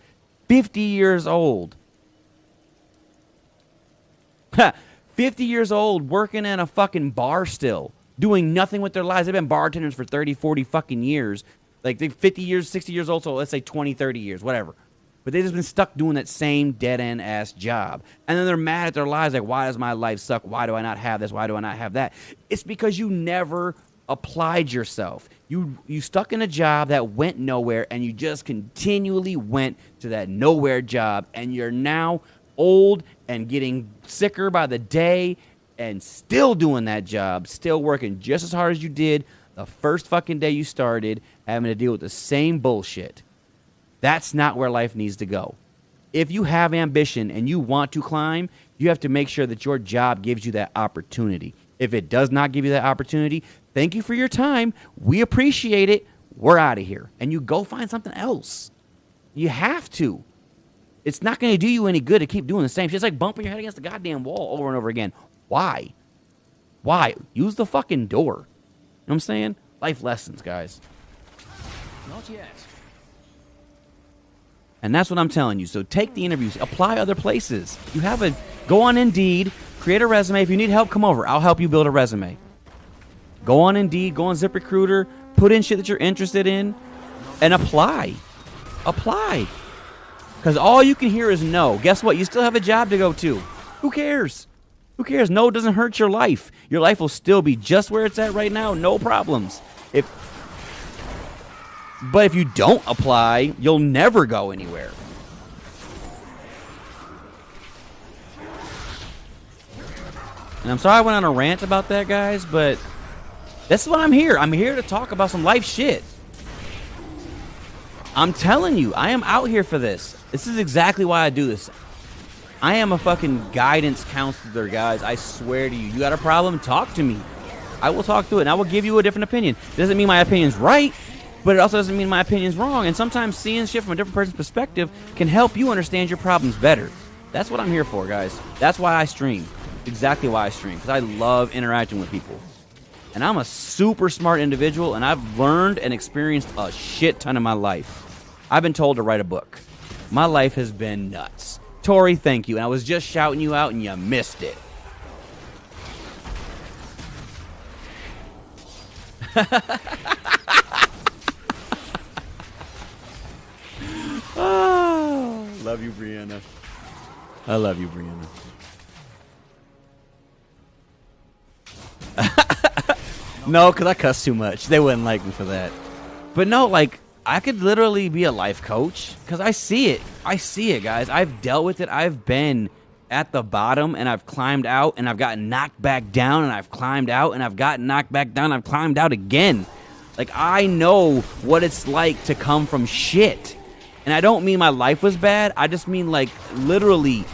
50 years old. 50 years old working in a fucking bar still. Doing nothing with their lives. They've been bartenders for 30, 40 fucking years. Like, they're 50 years, 60 years old, so let's say 20, 30 years, whatever. But they've just been stuck doing that same dead-end ass job. And then they're mad at their lives, like, why does my life suck? Why do I not have this? Why do I not have that? It's because you never applied yourself. You stuck in a job that went nowhere, and you just continually went to that nowhere job, and you're now old and getting sicker by the day, and still doing that job, still working just as hard as you did the first fucking day you started, having to deal with the same bullshit. That's not where life needs to go. If you have ambition and you want to climb, you have to make sure that your job gives you that opportunity. If it does not give you that opportunity, thank you for your time. We appreciate it. We're out of here. And you go find something else. You have to. It's not going to do you any good to keep doing the same shit. It's like bumping your head against the goddamn wall over and over again. Why? Why? Use the fucking door. You know what I'm saying? Life lessons, guys. Not yet. And that's what I'm telling you. So take the interviews. Apply other places. You have a... Go on Indeed. Create a resume. If you need help, come over. I'll help you build a resume. Go on Indeed. Go on ZipRecruiter. Put in shit that you're interested in. And apply. Apply. Because all you can hear is no. Guess what? You still have a job to go to. Who cares? Who cares? No, it doesn't hurt your life. Your life will still be just where it's at right now. No problems. But if you don't apply, you'll never go anywhere. And I'm sorry I went on a rant about that, guys, but that's why I'm here. I'm here to talk about some life shit. I'm telling you, I am out here for this. This is exactly why I do this. I am a fucking guidance counselor, guys. I swear to you. You got a problem? Talk to me. I will talk through it, and I will give you a different opinion. Doesn't mean my opinion's right, but it also doesn't mean my opinion's wrong. And sometimes seeing shit from a different person's perspective can help you understand your problems better. That's what I'm here for, guys. That's why I stream. Exactly why I stream, because I love interacting with people. And I'm a super smart individual, and I've learned and experienced a shit ton in my life. I've been told to write a book. My life has been nuts. Tori, thank you. And I was just shouting you out, and you missed it. Oh, love you, Brianna. I love you, Brianna. No, because I cuss too much. They wouldn't like me for that. But no, like, I could literally be a life coach because I see it. I see it, guys. I've dealt with it. I've been at the bottom, and I've climbed out, and I've gotten knocked back down, and I've climbed out, and I've gotten knocked back down, and I've climbed out again. Like, I know what it's like to come from shit. And I don't mean my life was bad. I just mean, like, literally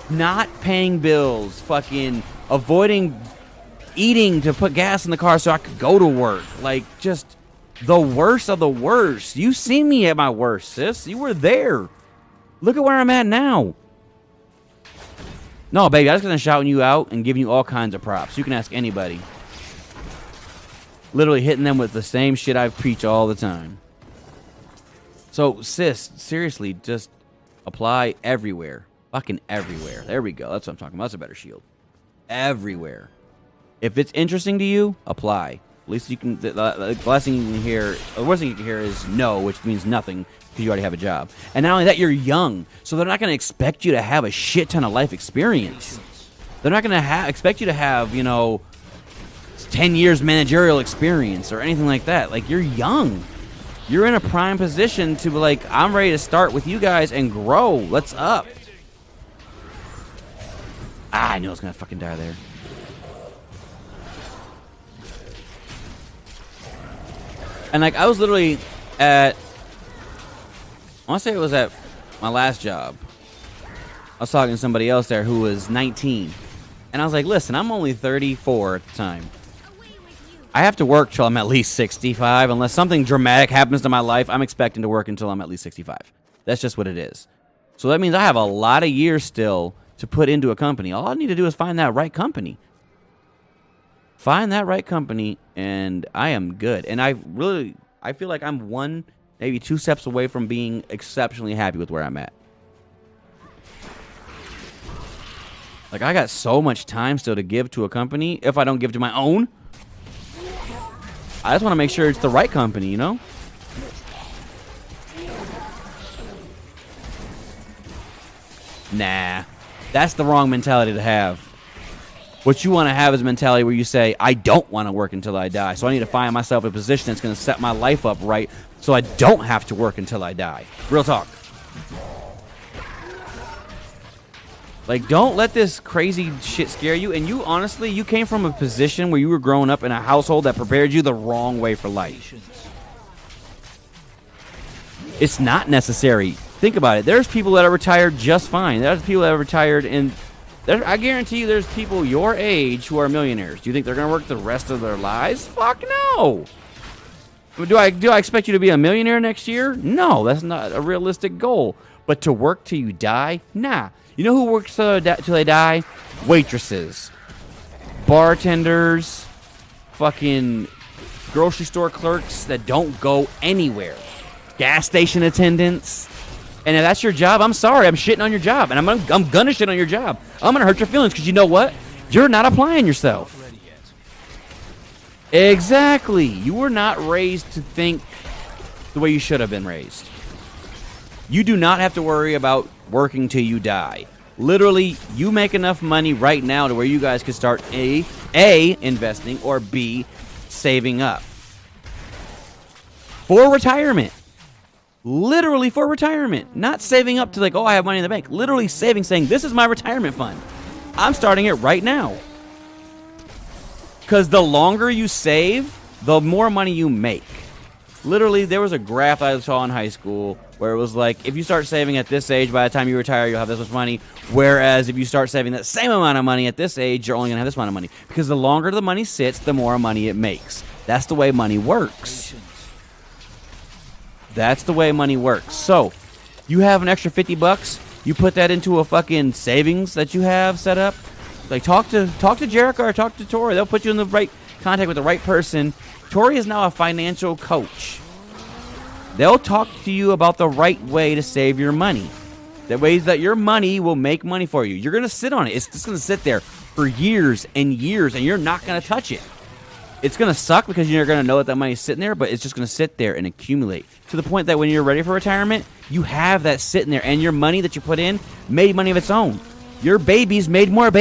not paying bills, fucking avoiding eating to put gas in the car so I could go to work. Like, just the worst of the worst. You seen me at my worst, sis. You were there. Look at where I'm at now. No, baby, I was gonna shouting you out and giving you all kinds of props. You can ask anybody. Literally hitting them with the same shit I preach all the time. So, sis, seriously, just apply everywhere. Fucking everywhere. There we go. That's what I'm talking about. That's a better shield. Everywhere. If it's interesting to you, apply. At least you can. The last thing you can hear, the worst thing you can hear is no, which means nothing because you already have a job. And not only that, you're young, so they're not going to expect you to have a shit ton of life experience. They're not going to expect you to have, 10 years managerial experience or anything like that. Like, you're young. You're in a prime position to be like, I'm ready to start with you guys and grow. Let's up. I knew I was going to fucking die there. And, like, I was literally at, I want to say it was at my last job. I was talking to somebody else there who was 19. And I was like, listen, I'm only 34 at the time. I have to work till I'm at least 65. Unless something dramatic happens to my life, I'm expecting to work until I'm at least 65. That's just what it is. So that means I have a lot of years still to put into a company. All I need to do is find that right company. Find that right company, and I am good. And I feel like I'm one, maybe 2 steps away from being exceptionally happy with where I'm at. Like, I got so much time still to give to a company. If I don't give to my own, I just want to make sure it's the right company, you know? Nah, that's the wrong mentality to have. What you want to have is a mentality where you say, I don't want to work until I die, so I need to find myself a position that's going to set my life up right so I don't have to work until I die. Real talk. Like, don't let this crazy shit scare you. And you, honestly, you came from a position where you were growing up in a household that prepared you the wrong way for life. It's not necessary. Think about it. There's people that are retired just fine. There's people that are retired and I guarantee you there's people your age who are millionaires. Do you think they're going to work the rest of their lives? Fuck no. Do I expect you to be a millionaire next year? No, that's not a realistic goal. But to work till you die? Nah. You know who works till they die? Waitresses. Bartenders. Fucking grocery store clerks that don't go anywhere. Gas station attendants. And if that's your job, I'm sorry, I'm shitting on your job. And I'm gonna shit on your job. I'm gonna hurt your feelings because you know what? You're not applying yourself. Exactly. You were not raised to think the way you should have been raised. You do not have to worry about working till you die. Literally, you make enough money right now to where you guys could start A, investing, or B, saving up. For retirement. Literally for retirement. Not saving up to like, oh, I have money in the bank. Literally saving, saying, this is my retirement fund. I'm starting it right now. Because the longer you save, the more money you make. Literally, there was a graph I saw in high school where it was like, if you start saving at this age, by the time you retire, you'll have this much money. Whereas if you start saving that same amount of money at this age, you're only going to have this amount of money. Because the longer the money sits, the more money it makes. That's the way money works. That's the way money works. So, you have an extra $50, you put that into a fucking savings that you have set up. Like, talk to Jericho or talk to Tori. They'll put you in the right contact with the right person. Tori is now a financial coach. They'll talk to you about the right way to save your money. The ways that your money will make money for you. You're going to sit on it. It's just going to sit there for years and years, and you're not going to touch it. It's going to suck because you're going to know that money's sitting there, but it's just going to sit there and accumulate to the point that when you're ready for retirement, you have that sitting there, and your money that you put in made money of its own. Your babies made more babies.